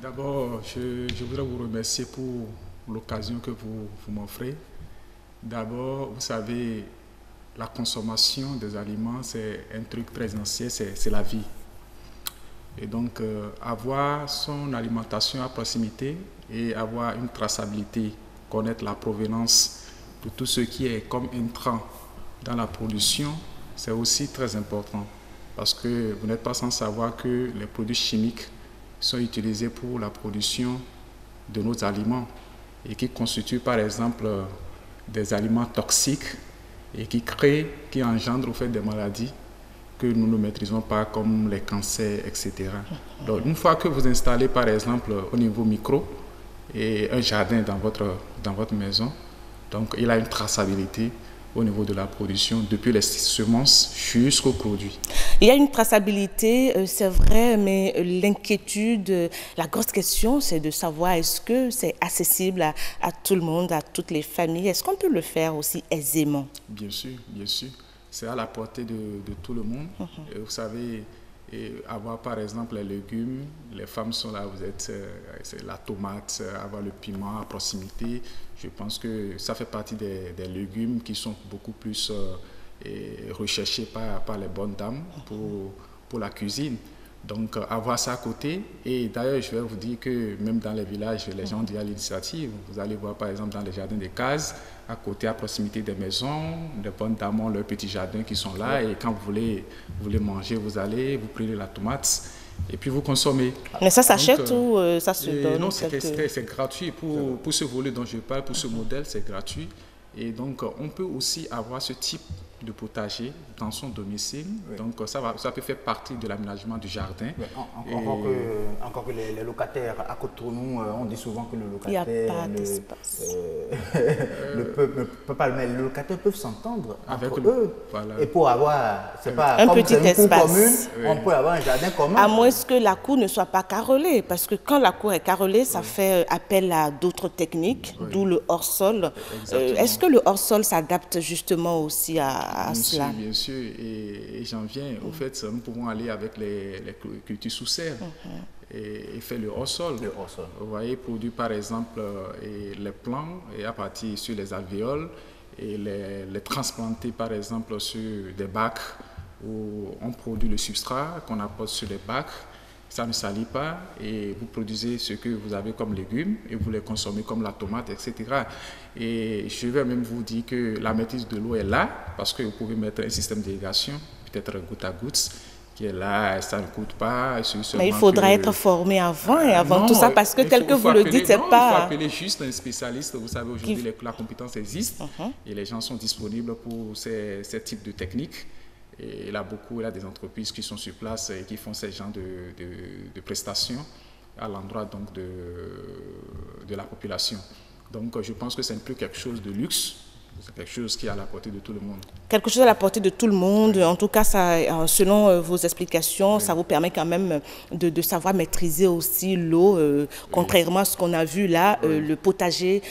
D'abord, je voudrais vous remercier pour l'occasion que vous m'offrez. D'abord, vous savez, la consommation des aliments, c'est un truc très ancien, c'est la vie. Et donc, avoir son alimentation à proximité et avoir une traçabilité, connaître la provenance de tout ce qui est comme intrant dans la production, c'est aussi très important. Parce que vous n'êtes pas sans savoir que les produits chimiques sont utilisés pour la production de nos aliments et qui constituent par exemple des aliments toxiques et qui engendrent au fait des maladies que nous ne maîtrisons pas comme les cancers, etc. Donc une fois que vous installez par exemple au niveau micro et un jardin dans votre maison, donc il a une traçabilité au niveau de la production, depuis les semences jusqu'au produit. Il y a une traçabilité, c'est vrai, mais l'inquiétude, la grosse question, c'est de savoir est-ce que c'est accessible à tout le monde, à toutes les familles? Est-ce qu'on peut le faire aussi aisément? Bien sûr, bien sûr. C'est à la portée de tout le monde. Et vous savez, avoir par exemple les légumes, les femmes sont là, vous êtes la tomate, avoir le piment à proximité. Je pense que ça fait partie des légumes qui sont beaucoup plus recherchés par les bonnes dames pour la cuisine. Donc, avoir ça à côté. Et d'ailleurs, je vais vous dire que même dans les villages, les gens ont déjà l'initiative. Vous allez voir, par exemple, dans les jardins des cases, à côté, à proximité des maisons, les bonnes dames ont leurs petits jardins qui sont là. Et quand vous voulez manger, vous allez, vous prenez la tomate et puis vous consommez. Mais ça s'achète ou ça se donne? Non, c'est gratuit. Pour ce volet dont je parle, pour ce modèle, c'est gratuit. Et donc, on peut aussi avoir ce type de potager dans son domicile. Oui. Donc, ça peut faire partie de l'aménagement du jardin. Encore que les locataires à côté de nous, on dit souvent que le locataire... Il n'y a pas d'espace. ne peut pas, mais les locataires peuvent s'entendre entre eux. Voilà. Et pour avoir, c'est pas un comme petit espace commune, oui. On peut avoir un jardin commun. À moins que la cour ne soit pas carrelée, parce que quand la cour est carrelée, ça fait appel à d'autres techniques, d'où le hors-sol. Est-ce que le hors-sol s'adapte justement aussi à cela? Bien sûr, et j'en viens. Au fait, nous pouvons aller avec les cultures sous serre et faire le hors-sol. Vous voyez, produire par exemple les plants et à partir sur les alvéoles et les transplanter par exemple sur des bacs où on produit le substrat qu'on apporte sur les bacs. Ça ne salit pas et vous produisez ce que vous avez comme légumes et vous les consommez comme la tomate, etc. Et je vais même vous dire que la maîtrise de l'eau est là parce que vous pouvez mettre un système d'irrigation, peut-être goutte à goutte, qui est là, ça ne coûte pas. Mais il faudra être formé avant et avant tout ça parce que tel que vous le dites, c'est pas... Il faut appeler juste un spécialiste. Vous savez, aujourd'hui, la compétence existe et les gens sont disponibles pour ces types de techniques. Et il y a des entreprises qui sont sur place et qui font ces genres de prestations à l'endroit donc de la population. Donc je pense que c'est un peu quelque chose de luxe, c'est quelque chose qui est à la portée de tout le monde. Quelque chose à la portée de tout le monde. En tout cas, ça, selon vos explications, ça vous permet quand même de savoir maîtriser aussi l'eau. Contrairement à ce qu'on a vu là, le potager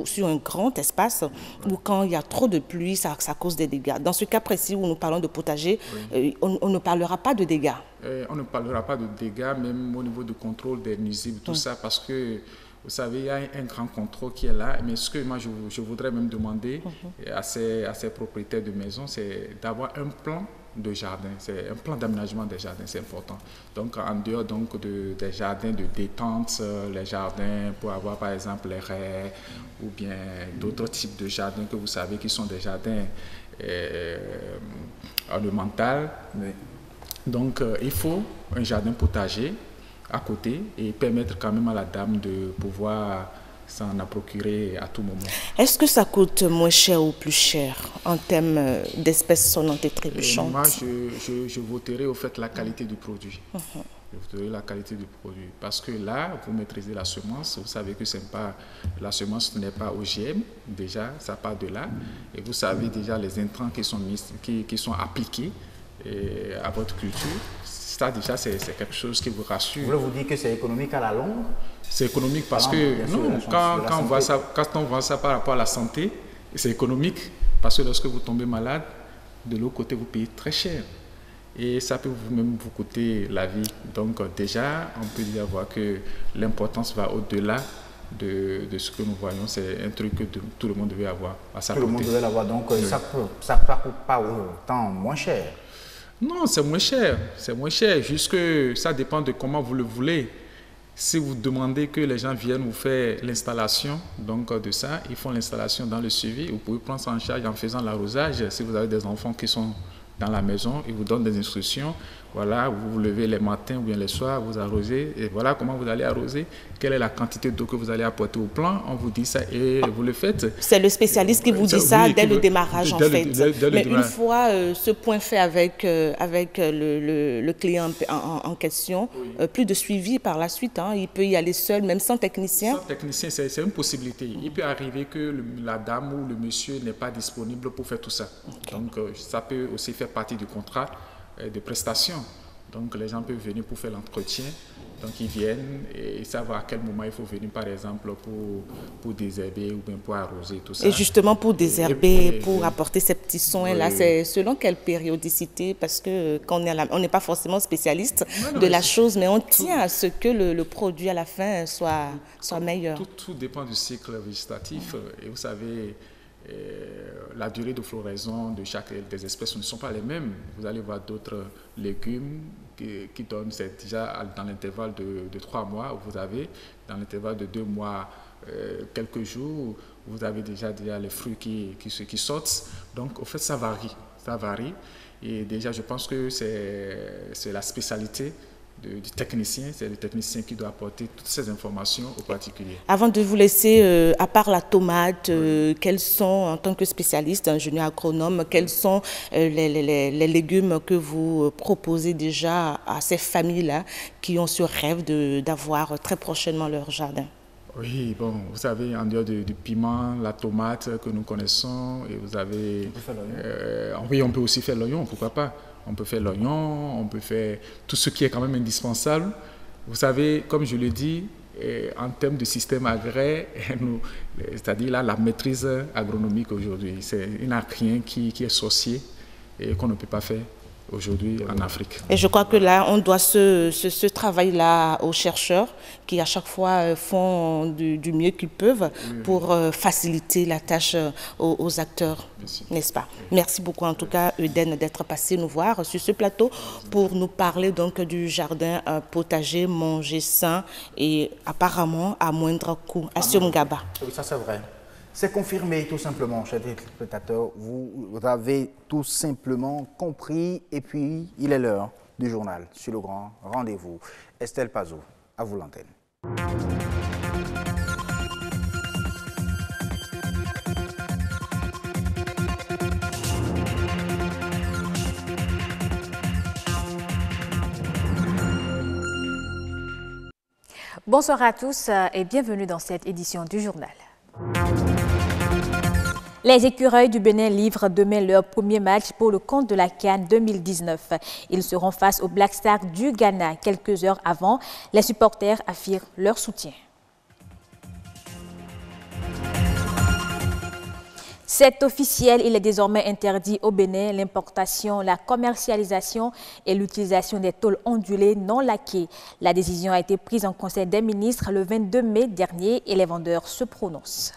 sur un grand espace où quand il y a trop de pluie, ça cause des dégâts. Dans ce cas précis où nous parlons de potager, on ne parlera pas de dégâts. On ne parlera pas de dégâts, même au niveau du contrôle des nuisibles, tout ça, parce que vous savez, il y a un grand contrôle qui est là, mais ce que moi je voudrais même demander à ces propriétaires de maisons, c'est d'avoir un plan de jardin, c'est un plan d'aménagement des jardins, c'est important. Donc en dehors donc des jardins de détente, les jardins pour avoir par exemple les raies ou bien d'autres types de jardins que vous savez qui sont des jardins ornementaux. Donc il faut un jardin potager à côté et permettre quand même à la dame de pouvoir s'en procurer à tout moment. Est-ce que ça coûte moins cher ou plus cher en termes d'espèces sonnantes et trébuchantes? Moi, je voterai au fait la qualité du produit. Je voterai la qualité du produit parce que là, vous maîtrisez la semence. Vous savez que la semence n'est pas OGM. Déjà, ça part de là. Et vous savez déjà les intrants qui sont appliqués à votre culture. Ça, déjà, c'est quelque chose qui vous rassure. Vous voulez vous dire que c'est économique à la longue? C'est économique parce que, non, quand on voit ça par rapport à la santé, c'est économique parce que lorsque vous tombez malade, de l'autre côté, vous payez très cher. Et ça peut même vous coûter la vie. Donc, déjà, on peut déjà voir que l'importance va au-delà de ce que nous voyons. C'est un truc que tout le monde devait avoir à sa portée. Tout le monde devait l'avoir, donc ça ne coûte pas autant moins cher. Non, c'est moins cher. C'est moins cher. Juste que ça dépend de comment vous le voulez. Si vous demandez que les gens viennent vous faire l'installation de ça, ils font l'installation dans le suivi. Vous pouvez prendre ça en charge en faisant l'arrosage. Si vous avez des enfants qui sont dans la maison, ils vous donnent des instructions. Voilà, vous vous levez les matins ou bien les soirs, vous arrosez. Et voilà comment vous allez arroser. Quelle est la quantité d'eau que vous allez apporter au plant. On vous dit ça et vous le faites. C'est le spécialiste qui vous dit ça dès le démarrage en fait. Mais une fois ce point fait avec le client en question, plus de suivi par la suite. Il peut y aller seul, même sans technicien. Sans technicien, c'est une possibilité. Il peut arriver que la dame ou le monsieur n'est pas disponible pour faire tout ça. Donc ça peut aussi faire partie du contrat de prestations. Donc les gens peuvent venir pour faire l'entretien. Donc ils viennent et savent à quel moment il faut venir, par exemple, pour désherber ou bien pour arroser, tout ça. Et justement pour désherber, pour apporter ces petits soins-là, c'est selon quelle périodicité? Parce que quand on n'est pas forcément spécialiste de la chose, mais on tient à ce que le produit à la fin soit meilleur. Tout dépend du cycle végétatif. Et vous savez, la durée de floraison de chaque des espèces ne sont pas les mêmes. Vous allez voir d'autres légumes qui donnent déjà dans l'intervalle de 3 mois, vous avez dans l'intervalle de 2 mois, quelques jours, vous avez déjà les fruits qui sortent. Donc, au fait, ça varie. Et déjà, je pense que c'est la spécialité du technicien. C'est le technicien qui doit apporter toutes ces informations aux particuliers. Avant de vous laisser, à part la tomate, quels sont, en tant que spécialiste, ingénieur agronome, quels sont les légumes que vous proposez déjà à ces familles-là qui ont ce rêve d'avoir très prochainement leur jardin? Oui, bon, vous savez, en dehors du piment, la tomate que nous connaissons, et vous avez... oui, on peut aussi faire l'oignon, pourquoi pas? On peut faire l'oignon, on peut faire tout ce qui est quand même indispensable. Vous savez, comme je le dis, en termes de système agraire, c'est-à-dire là, la maîtrise agronomique aujourd'hui, il n'y a rien qui est sorcier et qu'on ne peut pas faire aujourd'hui en Afrique. Et je crois que là, on doit ce travail-là aux chercheurs qui à chaque fois font du mieux qu'ils peuvent pour faciliter la tâche aux acteurs, n'est-ce pas? Merci beaucoup en tout cas, Euden, d'être passé nous voir sur ce plateau pour nous parler donc du jardin potager manger sain et apparemment à moindre coût. Assum Gaba. Oui, ça c'est vrai. C'est confirmé tout simplement, chers téléspectateurs. Vous avez tout simplement compris. Et puis, il est l'heure du journal sur le grand rendez-vous. Estelle Pazou, à vous l'antenne. Bonsoir à tous et bienvenue dans cette édition du journal. Les écureuils du Bénin livrent demain leur premier match pour le compte de la CAN 2019. Ils seront face aux Black Stars du Ghana. Quelques heures avant, les supporters affirment leur soutien. C'est officiel, il est désormais interdit au Bénin l'importation, la commercialisation et l'utilisation des tôles ondulées non laquées. La décision a été prise en Conseil des ministres le 22 mai dernier et les vendeurs se prononcent.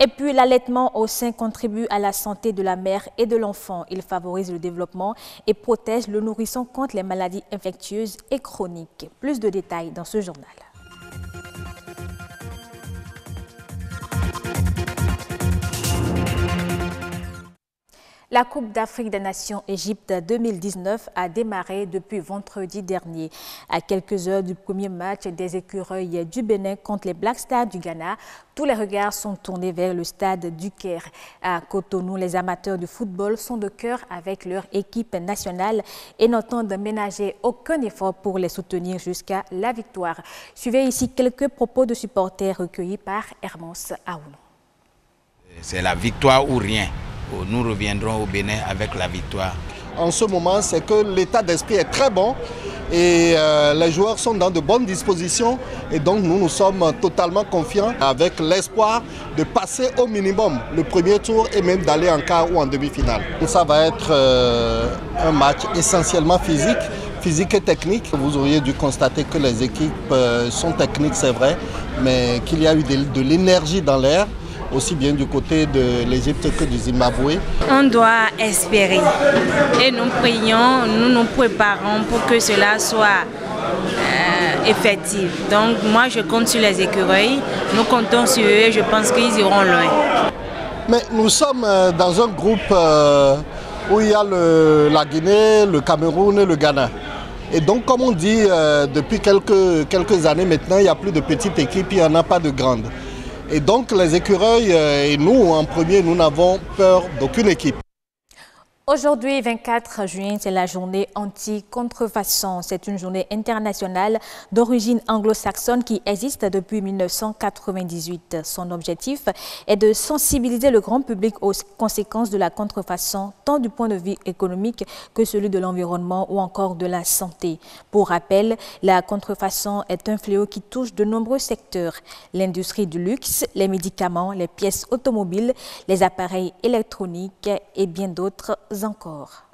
Et puis, l'allaitement au sein contribue à la santé de la mère et de l'enfant. Il favorise le développement et protège le nourrisson contre les maladies infectieuses et chroniques. Plus de détails dans ce journal. La Coupe d'Afrique des Nations Égypte 2019 a démarré depuis vendredi dernier. À quelques heures du premier match des écureuils du Bénin contre les Black Stars du Ghana, tous les regards sont tournés vers le stade du Caire. À Cotonou, les amateurs de football sont de cœur avec leur équipe nationale et n'entendent ménager aucun effort pour les soutenir jusqu'à la victoire. Suivez ici quelques propos de supporters recueillis par Hermance Aounou. C'est la victoire ou rien. Nous reviendrons au Bénin avec la victoire. En ce moment, c'est que l'état d'esprit est très bon et les joueurs sont dans de bonnes dispositions. Et donc, nous sommes totalement confiants avec l'espoir de passer au minimum le premier tour et même d'aller en quart ou en demi-finale. Ça va être un match essentiellement physique et technique. Vous auriez dû constater que les équipes sont techniques, c'est vrai, mais qu'il y a eu de l'énergie dans l'air, aussi bien du côté de l'Égypte que du Zimbabwe. On doit espérer et nous prions, nous nous préparons pour que cela soit effectif. Donc moi je compte sur les écureuils, nous comptons sur eux et je pense qu'ils iront loin. Mais nous sommes dans un groupe où il y a la Guinée, le Cameroun et le Ghana. Et donc comme on dit depuis quelques années maintenant, il n'y a plus de petites équipes, il n'y en a pas de grandes. Et donc les écureuils et nous en premier, nous n'avons peur d'aucune équipe. Aujourd'hui, 24 juin, c'est la journée anti-contrefaçon. C'est une journée internationale d'origine anglo-saxonne qui existe depuis 1998. Son objectif est de sensibiliser le grand public aux conséquences de la contrefaçon, tant du point de vue économique que celui de l'environnement ou encore de la santé. Pour rappel, la contrefaçon est un fléau qui touche de nombreux secteurs. L'industrie du luxe, les médicaments, les pièces automobiles, les appareils électroniques et bien d'autres encore.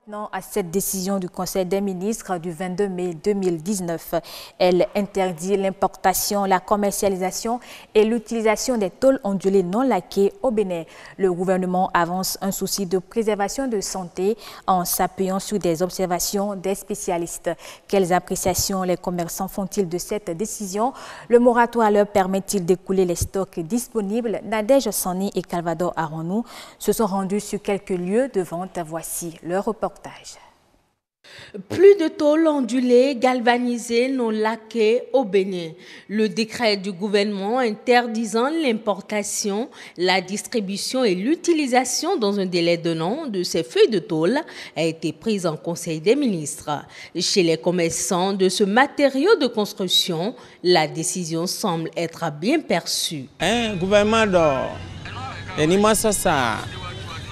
Non, à cette décision du Conseil des ministres du 22 mai 2019, elle interdit l'importation, la commercialisation et l'utilisation des tôles ondulées non laquées au Bénin. Le gouvernement avance un souci de préservation de santé en s'appuyant sur des observations des spécialistes. Quelles appréciations les commerçants font-ils de cette décision? Le moratoire leur permet-il d'écouler les stocks disponibles? Nadège Sani et Calvador Aronou se sont rendus sur quelques lieux de vente. Voici leur reportage. Plus de tôles ondulées galvanisées non laquées au Bénin. Le décret du gouvernement interdisant l'importation, la distribution et l'utilisation dans un délai d'un an de ces feuilles de tôle a été pris en Conseil des ministres. Chez les commerçants de ce matériau de construction, la décision semble être bien perçue. Un gouvernement d'or, ça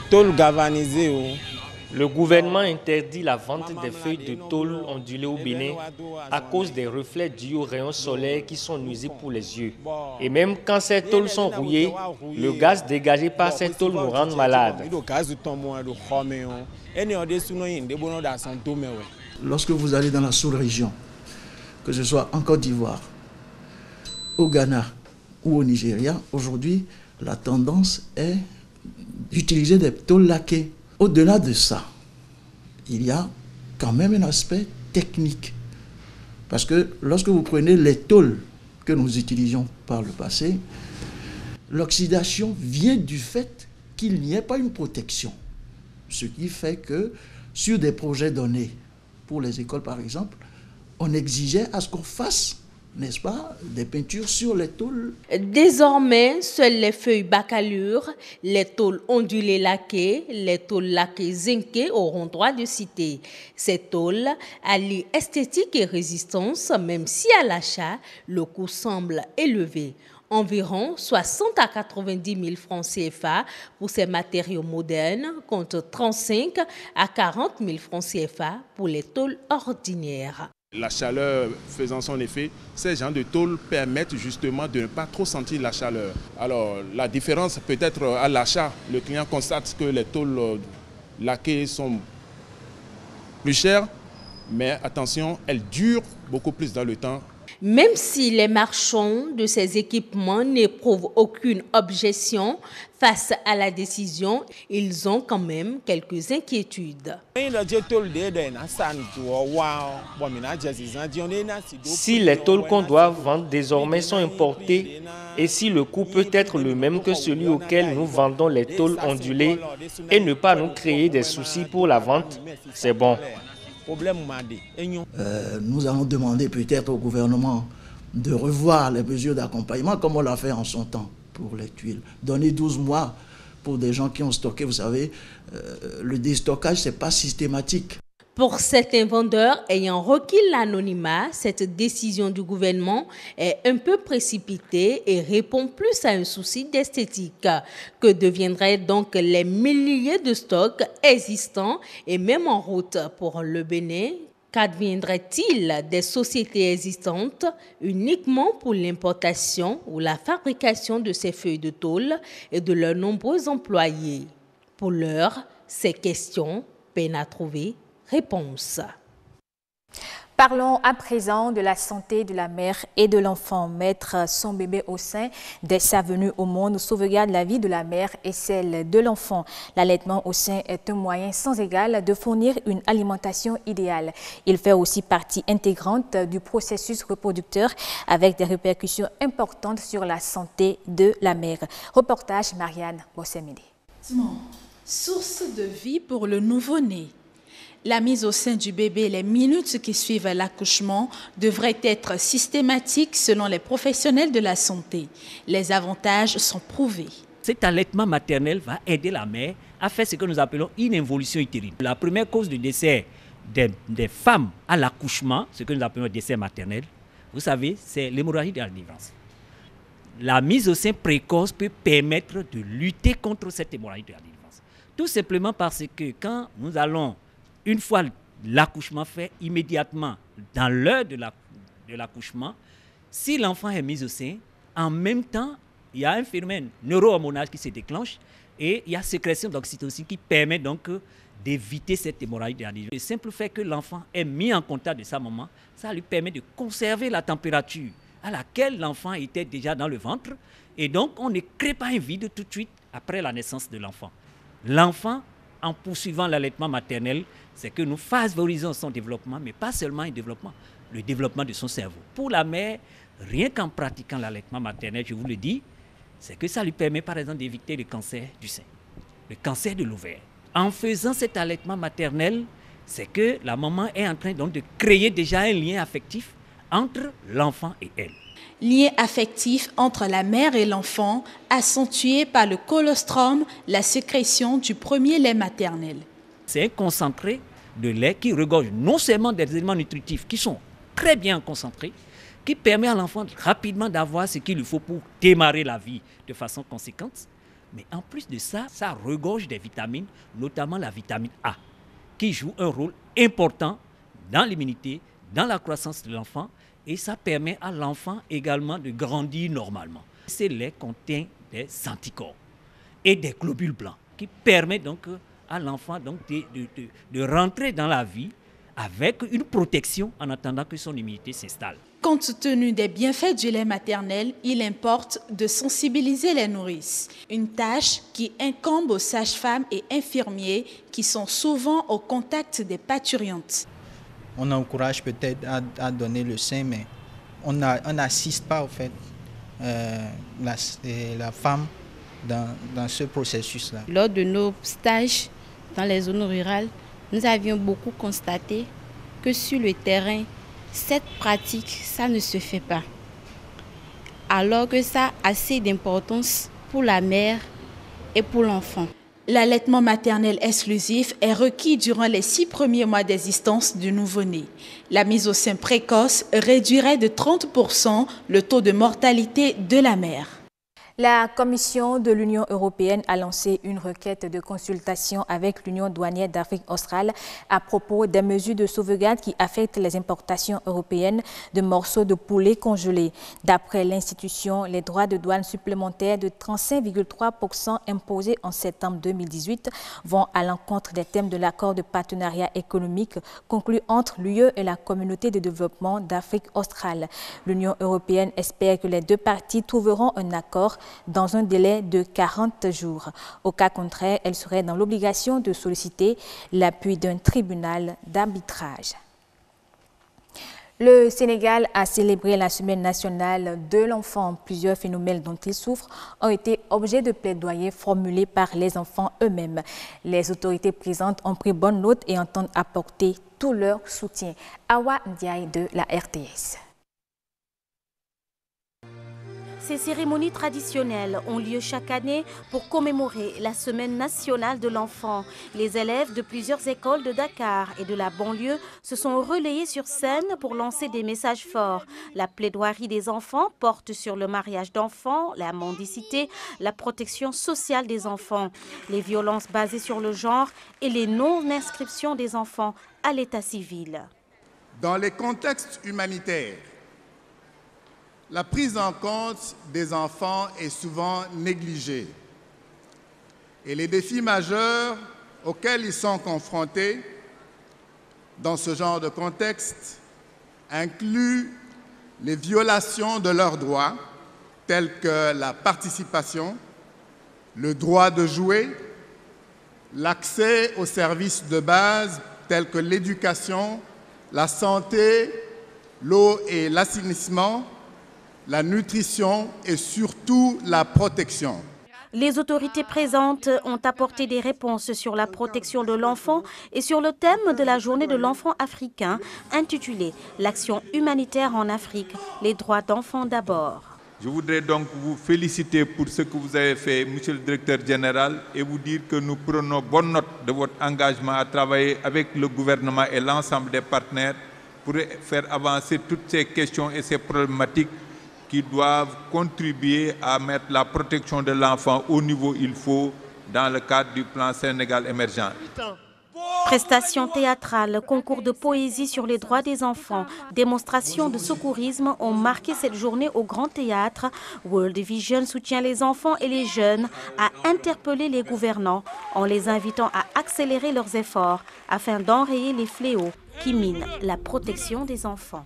tôle galvanisée. Le gouvernement interdit la vente des feuilles de tôle ondulées au Bénin à cause des reflets dus aux rayons solaires qui sont nuisibles pour les yeux. Et même quand ces tôles sont rouillées, le gaz dégagé par ces tôles nous rend malades. Lorsque vous allez dans la sous-région, que ce soit en Côte d'Ivoire, au Ghana ou au Nigeria, aujourd'hui, la tendance est d'utiliser des tôles laquées. Au-delà de ça, il y a quand même un aspect technique. Parce que lorsque vous prenez les tôles que nous utilisions par le passé, l'oxydation vient du fait qu'il n'y ait pas une protection. Ce qui fait que sur des projets donnés, pour les écoles par exemple, on exigeait à ce qu'on fasse, n'est-ce pas, des peintures sur les tôles. Désormais, seules les feuilles bacalures, les tôles ondulées laquées, les tôles laquées zinquées auront droit de citer. Ces tôles allient esthétique et résistance, même si à l'achat, le coût semble élevé. Environ 60 à 90 000 francs CFA pour ces matériaux modernes, contre 35 à 40 000 francs CFA pour les tôles ordinaires. La chaleur faisant son effet, ces genres de tôles permettent justement de ne pas trop sentir la chaleur. Alors la différence peut-être à l'achat, le client constate que les tôles laquées sont plus chères, mais attention, elles durent beaucoup plus dans le temps. Même si les marchands de ces équipements n'éprouvent aucune objection face à la décision, ils ont quand même quelques inquiétudes. Si les tôles qu'on doit vendre désormais sont importées et si le coût peut être le même que celui auquel nous vendons les tôles ondulées et ne pas nous créer des soucis pour la vente, c'est bon. Nous allons demander peut-être au gouvernement de revoir les mesures d'accompagnement comme on l'a fait en son temps pour les tuiles. Donner 12 mois pour des gens qui ont stocké, vous savez, le déstockage, ce n'est pas systématique. Pour certains vendeurs ayant requis l'anonymat, cette décision du gouvernement est un peu précipitée et répond plus à un souci d'esthétique. Que deviendraient donc les milliers de stocks existants et même en route pour le Bénin? Qu'adviendrait-il des sociétés existantes uniquement pour l'importation ou la fabrication de ces feuilles de tôle et de leurs nombreux employés? Pour l'heure, ces questions peinent à trouver réponse. Parlons à présent de la santé de la mère et de l'enfant. Mettre son bébé au sein dès sa venue au monde sauvegarde la vie de la mère et celle de l'enfant. L'allaitement au sein est un moyen sans égal de fournir une alimentation idéale. Il fait aussi partie intégrante du processus reproducteur avec des répercussions importantes sur la santé de la mère. Reportage Marianne Bossemidi. Source de vie pour le nouveau-né. La mise au sein du bébé les minutes qui suivent l'accouchement devrait être systématique selon les professionnels de la santé. Les avantages sont prouvés. Cet allaitement maternel va aider la mère à faire ce que nous appelons une involution utérine. La première cause de décès des femmes à l'accouchement, ce que nous appelons le décès maternel, vous savez, c'est l'hémorragie de la délivrance. La mise au sein précoce peut permettre de lutter contre cette hémorragie de la délivrance. Tout simplement parce que quand nous allons, une fois l'accouchement fait, immédiatement, dans l'heure de l'accouchement, si l'enfant est mis au sein, en même temps, il y a un phénomène neuro-hormonal qui se déclenche et il y a sécrétion d'oxytocine qui permet donc d'éviter cette hémorragie de l'adhésion. Le simple fait que l'enfant est mis en contact de sa maman, ça lui permet de conserver la température à laquelle l'enfant était déjà dans le ventre. Et donc, on ne crée pas un vide tout de suite après la naissance de l'enfant. L'enfant, en poursuivant l'allaitement maternel, c'est que nous favorisons son développement, mais pas seulement un développement, le développement de son cerveau. Pour la mère, rien qu'en pratiquant l'allaitement maternel, je vous le dis, c'est que ça lui permet par exemple d'éviter le cancer du sein, le cancer de l'ovaire. En faisant cet allaitement maternel, c'est que la maman est en train donc de créer déjà un lien affectif entre l'enfant et elle. Lien affectif entre la mère et l'enfant, accentué par le colostrum, la sécrétion du premier lait maternel. C'est un concentré de lait qui regorge non seulement des éléments nutritifs qui sont très bien concentrés, qui permet à l'enfant rapidement d'avoir ce qu'il lui faut pour démarrer la vie de façon conséquente, mais en plus de ça, ça regorge des vitamines, notamment la vitamine A, qui joue un rôle important dans l'immunité, dans la croissance de l'enfant, et ça permet à l'enfant également de grandir normalement. Ce lait contient des anticorps et des globules blancs qui permettent donc à l'enfant donc de rentrer dans la vie avec une protection en attendant que son immunité s'installe. Compte tenu des bienfaits du lait maternel, il importe de sensibiliser les nourrices. Une tâche qui incombe aux sages-femmes et infirmiers qui sont souvent au contact des parturientes. On encourage peut-être à donner le sein, mais on n'assiste pas, au fait, la femme dans ce processus-là. Lors de nos stages dans les zones rurales, nous avions beaucoup constaté que sur le terrain, cette pratique, ça ne se fait pas. Alors que ça a assez d'importance pour la mère et pour l'enfant. L'allaitement maternel exclusif est requis durant les 6 premiers mois d'existence du nouveau-né. La mise au sein précoce réduirait de 30% le taux de mortalité de la mère. La Commission de l'Union européenne a lancé une requête de consultation avec l'Union douanière d'Afrique australe à propos des mesures de sauvegarde qui affectent les importations européennes de morceaux de poulet congelés. D'après l'institution, les droits de douane supplémentaires de 35,3% imposés en septembre 2018 vont à l'encontre des thèmes de l'accord de partenariat économique conclu entre l'UE et la communauté de développement d'Afrique australe. L'Union européenne espère que les deux parties trouveront un accord dans un délai de 40 jours. Au cas contraire, elle serait dans l'obligation de solliciter l'appui d'un tribunal d'arbitrage. Le Sénégal a célébré la Semaine nationale de l'enfant. Plusieurs phénomènes dont il souffre ont été objets de plaidoyer formulés par les enfants eux-mêmes. Les autorités présentes ont pris bonne note et entendent apporter tout leur soutien. Awa Ndiaye de la RTS. Ces cérémonies traditionnelles ont lieu chaque année pour commémorer la Semaine nationale de l'enfant. Les élèves de plusieurs écoles de Dakar et de la banlieue se sont relayés sur scène pour lancer des messages forts. La plaidoirie des enfants porte sur le mariage d'enfants, la mendicité, la protection sociale des enfants, les violences basées sur le genre et les non-inscriptions des enfants à l'état civil. Dans les contextes humanitaires, la prise en compte des enfants est souvent négligée et les défis majeurs auxquels ils sont confrontés dans ce genre de contexte incluent les violations de leurs droits tels que la participation, le droit de jouer, l'accès aux services de base tels que l'éducation, la santé, l'eau et l'assainissement, la nutrition et surtout la protection. Les autorités présentes ont apporté des réponses sur la protection de l'enfant et sur le thème de la journée de l'enfant africain intitulée « L'action humanitaire en Afrique, les droits d'enfants d'abord ». Je voudrais donc vous féliciter pour ce que vous avez fait, Monsieur le Directeur Général, et vous dire que nous prenons bonne note de votre engagement à travailler avec le gouvernement et l'ensemble des partenaires pour faire avancer toutes ces questions et ces problématiques qui doivent contribuer à mettre la protection de l'enfant au niveau qu'il faut dans le cadre du plan Sénégal émergent. Prestations théâtrales, concours de poésie sur les droits des enfants, démonstrations de secourisme ont marqué cette journée au Grand Théâtre. World Vision soutient les enfants et les jeunes à interpeller les gouvernants en les invitant à accélérer leurs efforts afin d'enrayer les fléaux qui minent la protection des enfants.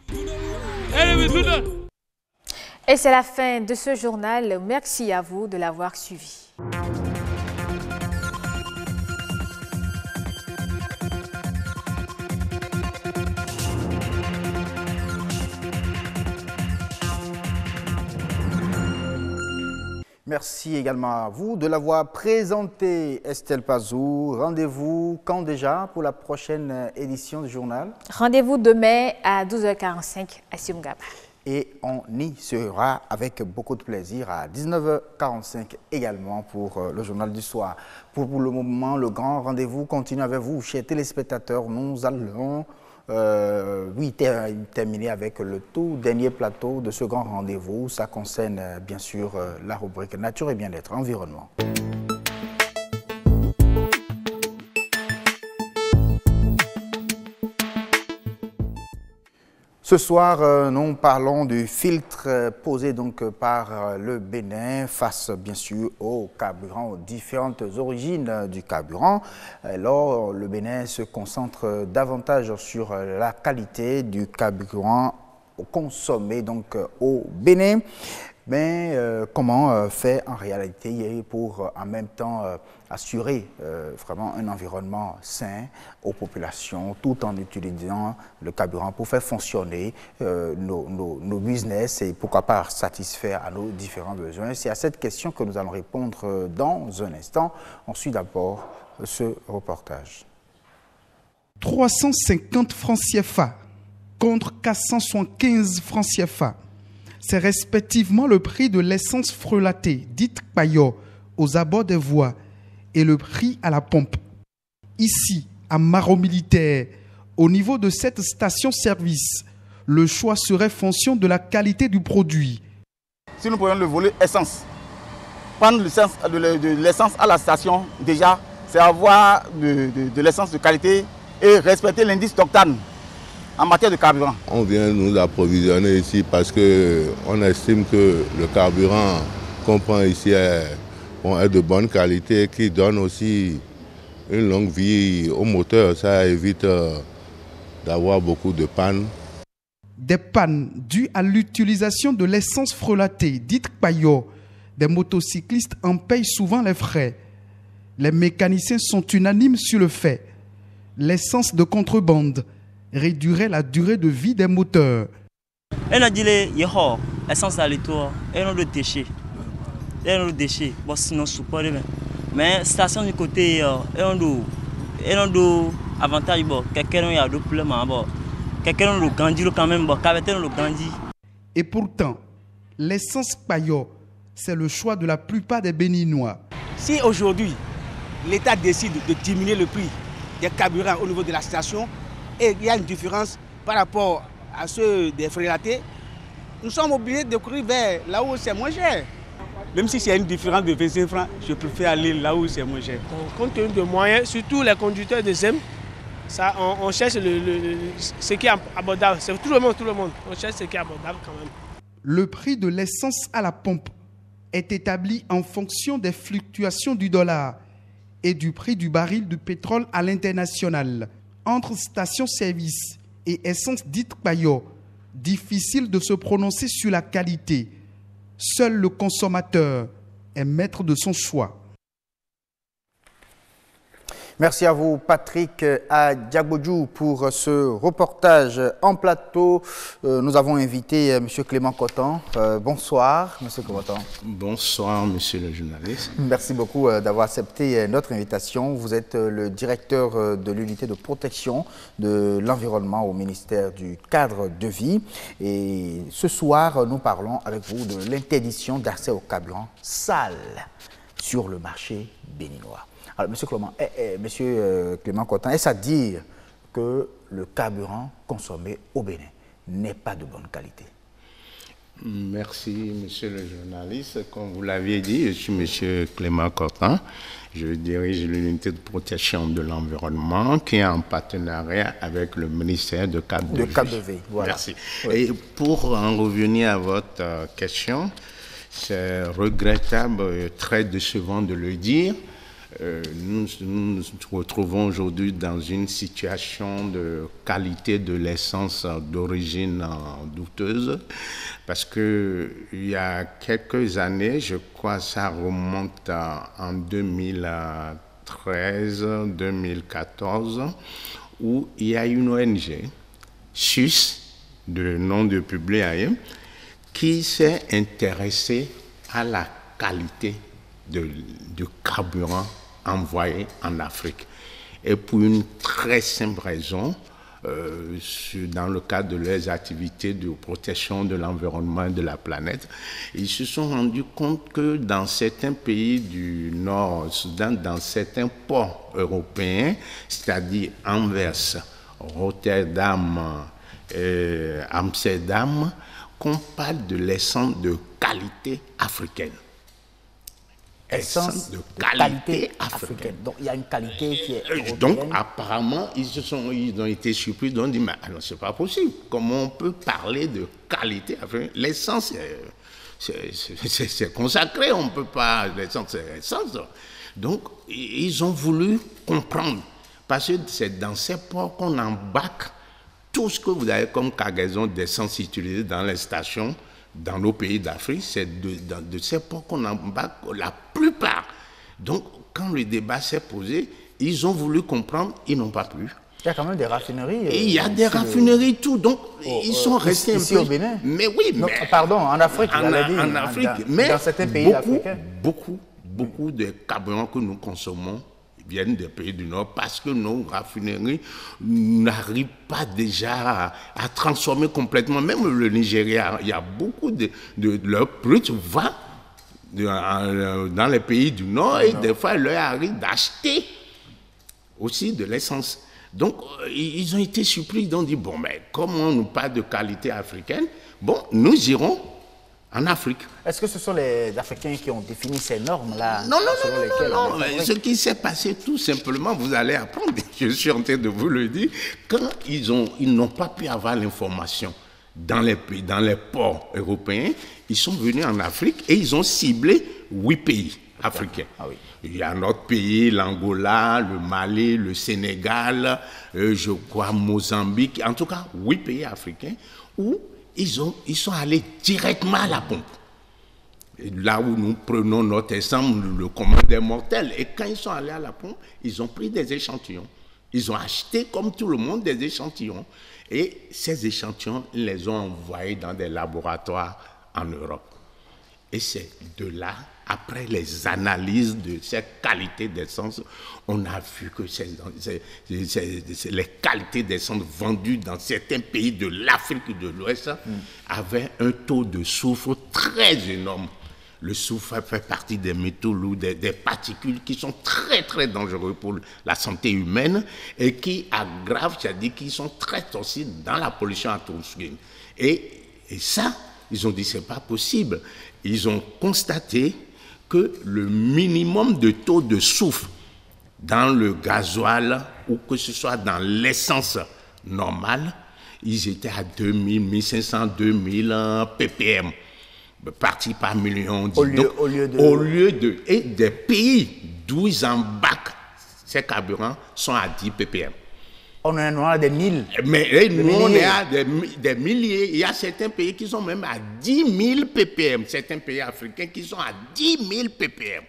Et c'est la fin de ce journal. Merci à vous de l'avoir suivi. Merci également à vous de l'avoir présenté, Estelle Pazou. Rendez-vous quand déjà pour la prochaine édition du journal? Rendez-vous demain à 12h45 à Siumgaba. Et on y sera avec beaucoup de plaisir à 19h45 également pour le journal du soir. Pour le moment, le grand rendez-vous continue avec vous, chers téléspectateurs. Nous allons terminer avec le tout dernier plateau de ce grand rendez-vous. Ça concerne bien sûr la rubrique Nature et bien-être, environnement. Ce soir, nous parlons du filtre posé donc par le Bénin face bien sûr au carburant, aux différentes origines du carburant. Alors, le Bénin se concentre davantage sur la qualité du carburant consommé donc au Bénin. Mais comment faire en réalité pour en même temps assurer vraiment un environnement sain aux populations tout en utilisant le carburant pour faire fonctionner nos business et pourquoi pas satisfaire à nos différents besoins. C'est à cette question que nous allons répondre dans un instant. On suit d'abord ce reportage. 350 francs CFA contre 475 francs CFA. C'est respectivement le prix de l'essence frelatée, dite paillot, aux abords des voies, et le prix à la pompe. Ici, à Maro Militaire, au niveau de cette station-service, le choix serait fonction de la qualité du produit. Si nous prenons le volet essence, prendre de l'essence à la station, déjà, c'est avoir de l'essence de qualité et respecter l'indice d'octane en matière de carburant. On vient nous approvisionner ici parce qu'on estime que le carburant qu'on prend ici est de bonne qualité, qui donne aussi une longue vie au moteur. Ça évite d'avoir beaucoup de pannes. Des pannes dues à l'utilisation de l'essence frelatée, dite paillot. Des motocyclistes en payent souvent les frais. Les mécaniciens sont unanimes sur le fait. L'essence de contrebande réduirait la durée de vie des moteurs. On a dit l'essence à l'étoile, et on le déchet. Et on le déchet, bon sinon support mais station du côté et on do avantage bon quelqu'un y a deux problèmes bon quelqu'un le grandi quand même bon quelqu'un le grandi. Et pourtant, l'essence paillot, c'est le choix de la plupart des Béninois. Si aujourd'hui l'État décide de diminuer le prix des carburants au niveau de la station, et il y a une différence par rapport à ceux des frélatés, nous sommes obligés de courir vers là où c'est moins cher. Même si c'est une différence de 25 francs, je préfère aller là où c'est moins cher. Donc, compte tenu de moyens, surtout les conducteurs de ZEM, ça, on cherche ce qui est abordable. C'est tout le monde. On cherche ce qui est abordable quand même. Le prix de l'essence à la pompe est établi en fonction des fluctuations du dollar et du prix du baril de pétrole à l'international. Entre station-service et essence dite paillot, difficile de se prononcer sur la qualité. Seul le consommateur est maître de son choix. Merci à vous, Patrick Adiagbodjou, pour ce reportage en plateau. Nous avons invité M. Clément Coton. Bonsoir, M. Coton. Bonsoir, monsieur le journaliste. Merci beaucoup d'avoir accepté notre invitation. Vous êtes le directeur de l'unité de protection de l'environnement au ministère du cadre de vie. Et ce soir, nous parlons avec vous de l'interdiction d'accès au carburant sale sur le marché béninois. Alors, Monsieur Clément Coton, est-ce à dire que le carburant consommé au Bénin n'est pas de bonne qualité? Merci, monsieur le journaliste. Comme vous l'aviez dit, je suis monsieur Clément Cortin. Je dirige l'unité de protection de l'environnement qui est en partenariat avec le ministère de Cap de Vie. Voilà. Merci. Oui. Et pour en revenir à votre question, c'est regrettable, très décevant de le dire. Nous nous retrouvons aujourd'hui dans une situation de qualité de l'essence d'origine douteuse parce que il y a quelques années, je crois que ça remonte en 2013-2014, où il y a une ONG, SUS, de nom de publié, qui s'est intéressée à la qualité de carburant envoyé en Afrique. Et pour une très simple raison, dans le cadre de leurs activités de protection de l'environnement et de la planète, ils se sont rendus compte que dans certains pays du Nord, Soudan, dans certains ports européens, c'est-à-dire Anvers, Rotterdam, Amsterdam, qu'on parle de l'essence de qualité africaine. Essence de qualité africaine. Donc il y a une qualité qui est européenne. Donc apparemment ils ont été surpris, ils ont dit mais alors c'est pas possible. Comment on peut parler de qualité africaine? L'essence c'est consacré, on peut pas, l'essence c'est l'essence. Donc ils ont voulu comprendre parce que c'est dans ces ports qu'on embarque tout ce que vous avez comme cargaison d'essence utilisée dans les stations. Dans nos pays d'Afrique, c'est de ces ports qu'on embarque la plupart. Donc, quand le débat s'est posé, ils ont voulu comprendre, ils n'ont pas pu. Il y a quand même des raffineries. Il y a des raffineries, tout. Donc, ils sont restés ici un peu... au Bénin. Mais oui, non, mais... Pardon, en Afrique, en Afrique, mais dans certains pays africains. Beaucoup de carburants que nous consommons viennent des pays du Nord parce que nos raffineries n'arrivent pas déjà à transformer complètement. Même le Nigeria, il y a beaucoup de leur brut va dans les pays du Nord et des fois, il leur arrive d'acheter aussi de l'essence. Donc, ils ont été surpris, ils ont dit, bon, mais comme on nous parle de qualité africaine, bon, nous irons en Afrique. Est-ce que ce sont les Africains qui ont défini ces normes-là? Non. Ce qui s'est passé, tout simplement, vous allez apprendre, je suis en train de vous le dire, quand ils n'ont pas pu avoir l'information dans les ports européens, ils sont venus en Afrique et ils ont ciblé 8 pays africains. Ah oui. Il y a notre pays, l'Angola, le Mali, le Sénégal, je crois Mozambique, en tout cas 8 pays africains où ils sont allés directement à la pompe. Et là où nous prenons notre essence, le commun des mortels. Et quand ils sont allés à la pompe, ils ont pris des échantillons. Ils ont acheté, comme tout le monde, des échantillons. Et ces échantillons, ils les ont envoyés dans des laboratoires en Europe. Et c'est de là, après les analyses de cette qualité d'essence, on a vu que les qualités d'essence vendues dans certains pays de l'Afrique de l'Ouest avaient un taux de soufre très énorme. Le soufre fait partie des métaux lourds, des particules qui sont très très dangereux pour la santé humaine et qui aggravent, c'est-à-dire qui sont très toxiques dans la pollution atmosphérique. Et ça, ils ont dit c'est pas possible. Ils ont constaté que le minimum de taux de soufre dans le gasoil ou que ce soit dans l'essence normale, ils étaient à 2000, 1500, 2000 ppm. Parti par million. Au lieu de... Et des pays d'où ils embarquent ces carburants sont à 10 ppm. On en a des 1000. Mais nous, on est à des milliers. Il y a certains pays qui sont même à 10 000 ppm. Certains pays africains qui sont à 10 000 ppm.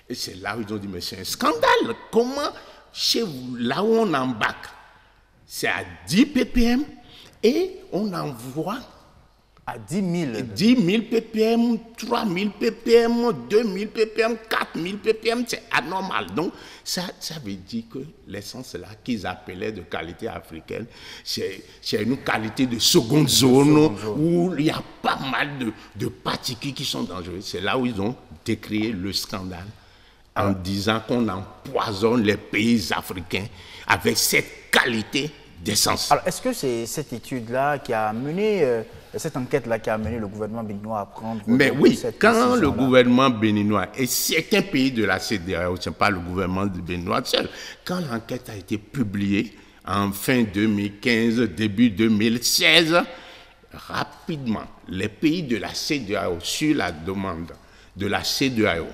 Et c'est là où ils ont dit, mais c'est un scandale. Comment, chez vous, là où on embarque, c'est à 10 ppm et on envoie à 10 000. 10 000 ppm, 3 000 ppm, 2 000 ppm, 4 000 ppm, c'est anormal. Donc, ça veut dire que l'essence là qu'ils appelaient de qualité africaine, c'est une qualité de seconde zone où il y a pas mal de particules qui sont dangereuses. C'est là où ils ont décrié le scandale en disant qu'on empoisonne les pays africains avec cette qualité d'essence. Alors, est-ce que c'est cette étude-là qui a mené, cette enquête-là qui a mené le gouvernement béninois à prendre... Mais oui, quand le gouvernement béninois et certains pays de la CEDEAO, ce n'est pas le gouvernement béninois seul, quand l'enquête a été publiée en fin 2015, début 2016, rapidement, les pays de la CEDEAO, sur la demande de la CEDEAO,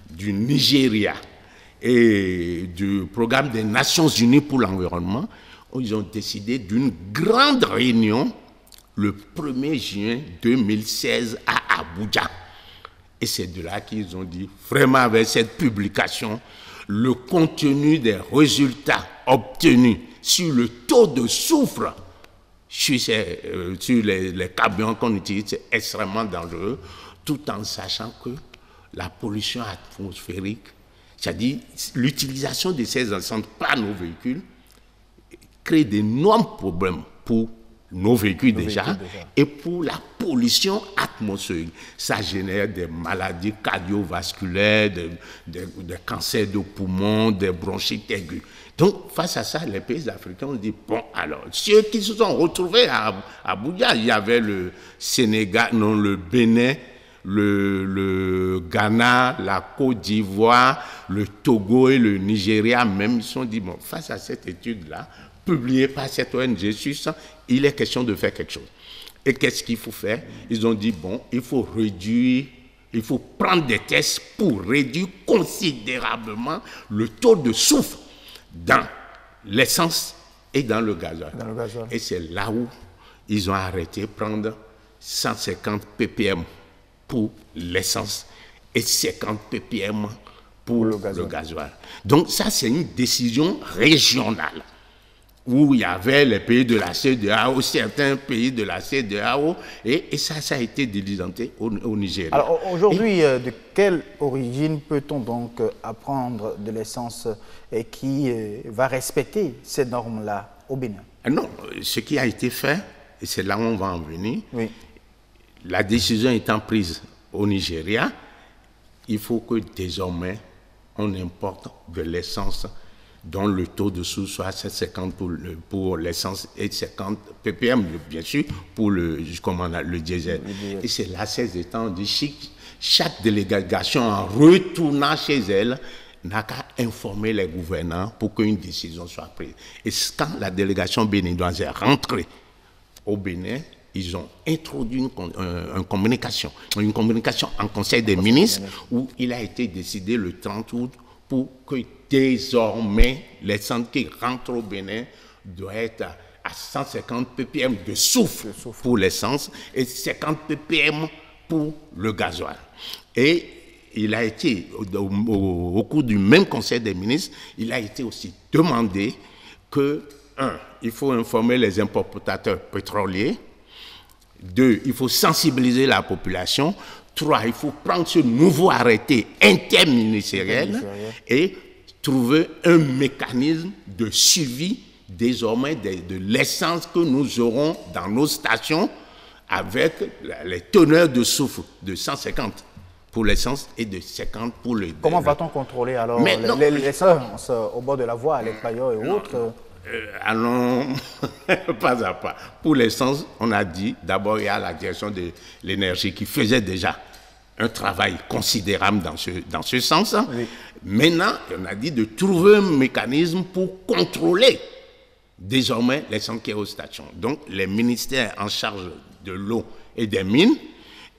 du Nigeria et du programme des Nations Unies pour l'environnement, ils ont décidé d'une grande réunion le 1er juin 2016 à Abuja. Et c'est de là qu'ils ont dit, vraiment avec cette publication, le contenu des résultats obtenus sur le taux de soufre sur les carburants qu'on utilise, c'est extrêmement dangereux, tout en sachant que la pollution atmosphérique, c'est-à-dire l'utilisation de ces enceintes par nos véhicules, crée d'énormes problèmes pour nos véhicules déjà et pour la pollution atmosphérique. Ça génère des maladies cardiovasculaires, des cancers de poumons, des bronchites aiguës. Donc, face à ça, les pays africains ont dit, bon, alors, ceux qui se sont retrouvés à Abuja, il y avait le Sénégal, non, le Bénin, le Ghana, la Côte d'Ivoire, le Togo et le Nigeria même, ils se sont dit, bon, face à cette étude-là, publiée par cette ONG suisse, il est question de faire quelque chose. Et qu'est-ce qu'il faut faire? Ils ont dit, bon, il faut réduire, il faut prendre des tests pour réduire considérablement le taux de soufre dans l'essence et dans le gasoil. Et c'est là où ils ont arrêté de prendre 150 ppm pour l'essence et 50 ppm pour le gasoil. Donc ça, c'est une décision régionale où il y avait les pays de la CEDEAO, certains pays de la CEDEAO, et ça a été diligenté au Nigeria. Alors aujourd'hui, de quelle origine peut-on donc apprendre de l'essence qui va respecter ces normes-là au Bénin? Non, ce qui a été fait, et c'est là où on va en venir, la décision étant prise au Nigeria, il faut que désormais on importe de l'essence dont le taux de soufre soit 750 pour l'essence et 50 ppm, bien sûr, pour le diesel. Et c'est là, ces États ont dit, chaque délégation, en retournant chez elle, n'a qu'à informer les gouvernants pour qu'une décision soit prise. Et quand la délégation béninoise est rentrée au Bénin, ils ont introduit une communication en Conseil des ministres où il a été décidé le 30 août pour que désormais l'essence qui rentre au Bénin doit être à 150 ppm de soufre pour l'essence et 50 ppm pour le gasoil. Et il a été, au cours du même Conseil des ministres, il a été aussi demandé que, 1, il faut informer les importateurs pétroliers, 2, il faut sensibiliser la population, 3, il faut prendre ce nouveau arrêté interministériel et trouver un mécanisme de suivi désormais de l'essence que nous aurons dans nos stations avec les teneurs de soufre de 150 pour l'essence et de 50 pour le... Comment va-t-on contrôler alors l'essence au bord de la voie, les paillots et autres? Allons pas à pas. Pour l'essence, on a dit, d'abord il y a la direction de l'énergie qui faisait déjà un travail considérable dans ce sens. Oui. Maintenant, on a dit de trouver un mécanisme pour contrôler désormais l'essence qui est aux stations. Donc, les ministères en charge de l'eau et des mines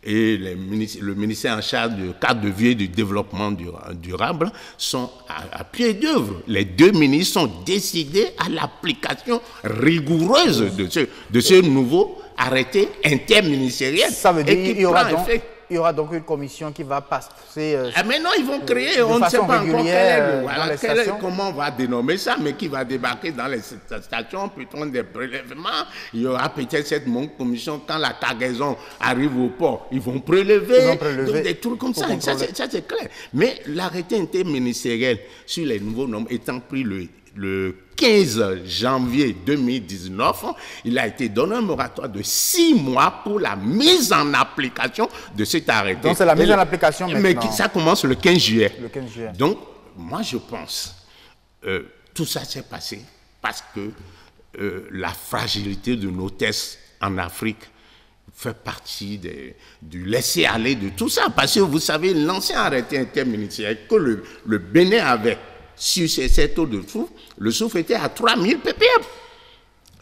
et le ministère en charge du cadre de vie et du développement durable sont à pied d'œuvre. Les deux ministres sont décidés à l'application rigoureuse de ce nouveau arrêté interministériel. Ça veut dire qu'il y aura donc une commission qui va passer... maintenant, ils vont créer, on ne sait pas encore comment on va dénommer ça, mais qui va débarquer dans les stations, plutôt des prélèvements. Il y aura peut-être cette commission, quand la cargaison arrive au port, ils vont prélever. Donc, des trucs comme ça, c'est clair. Mais l'arrêté interministériel sur les nouveaux normes étant pris le 15 janvier 2019, il a été donné un moratoire de 6 mois pour la mise en application de cet arrêté. Donc c'est la mise en application maintenant. Mais ça commence le 15 juillet. Le 15 juillet. Donc, moi je pense, tout ça s'est passé parce que la fragilité de nos tests en Afrique fait partie du laisser-aller de tout ça. Parce que vous savez, l'ancien arrêté interministériel que le Bénin avait sur ces taux de soufre, le soufre était à 3000 ppm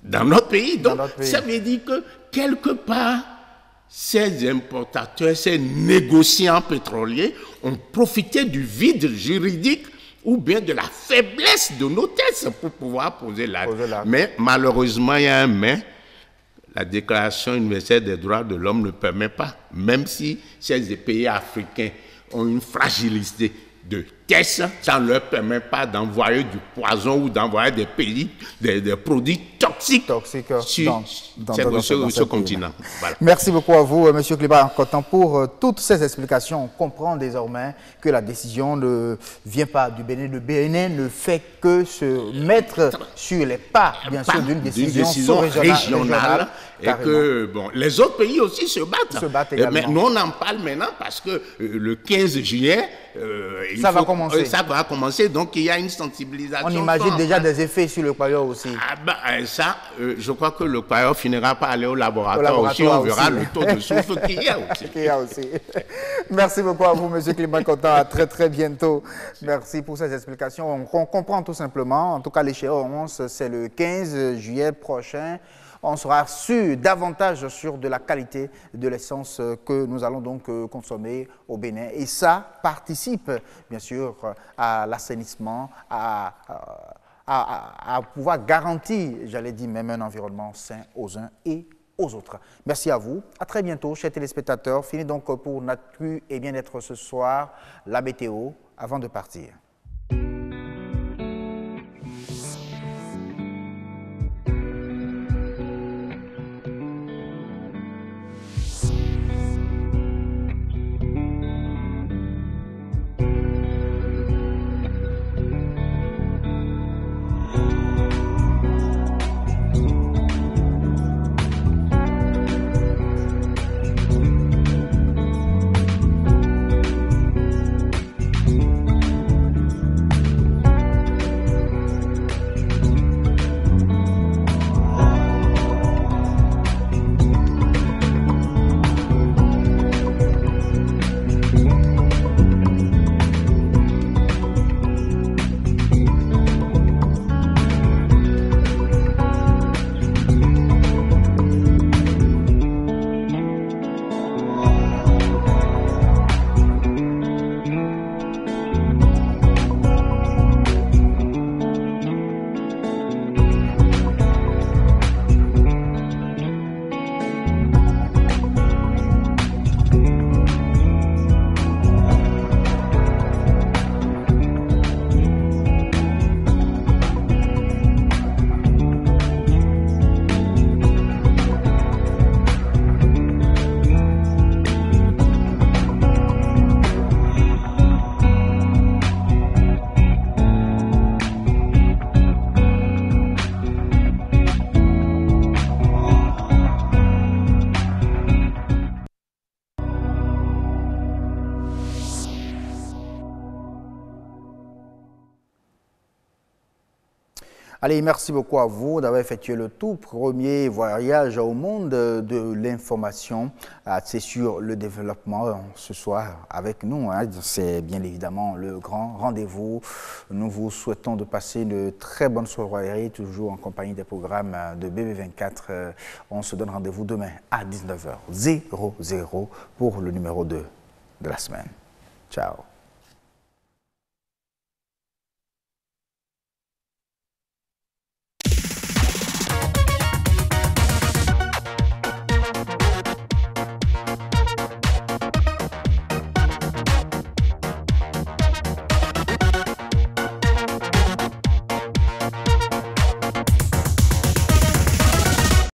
dans notre pays. Donc, ça veut dire que quelque part, ces importateurs, ces négociants pétroliers ont profité du vide juridique ou bien de la faiblesse de nos tests pour pouvoir poser l'acte. Mais malheureusement, il y a un mais. La Déclaration universelle des droits de l'homme ne permet pas, même si ces pays africains ont une fragilité de tests, ça ne leur permet pas d'envoyer du poison ou d'envoyer des produits toxiques sur ce continent. Voilà. Merci beaucoup à vous, M. Kliba Nkotan, pour toutes ces explications. On comprend désormais que la décision ne vient pas du Bénin. Le Bénin ne fait que se mettre sur les pas, bien sûr, d'une décision régionale. Et que bon, les autres pays aussi se battent. Mais nous, on en parle maintenant parce que le 15 juillet, ça va commencer. Ça va commencer, donc il y a une sensibilisation. On imagine déjà des effets sur le Kwayo aussi. Je crois que le Kwayo finira par aller au laboratoire aussi, on verra le taux de soufre qu'il y a aussi. Merci beaucoup à vous, M. Kliba Nkotan. À très très bientôt. Merci pour ces explications. On comprend tout simplement. En tout cas, l'échéance, c'est le 15 juillet prochain. On sera sûr davantage sur de la qualité de l'essence que nous allons donc consommer au Bénin. Et ça participe, bien sûr, à l'assainissement, à pouvoir garantir, j'allais dire, même un environnement sain aux uns et aux autres. Merci à vous. À très bientôt, chers téléspectateurs. Fini donc pour Natru et bien-être ce soir, la météo, avant de partir. Allez, merci beaucoup à vous d'avoir effectué le tout premier voyage au monde de l'information. C'est sur le développement ce soir avec nous. C'est bien évidemment le grand rendez-vous. Nous vous souhaitons de passer une très bonne soirée, toujours en compagnie des programmes de BB24. On se donne rendez-vous demain à 19h00 pour le numéro 2 de la semaine. Ciao.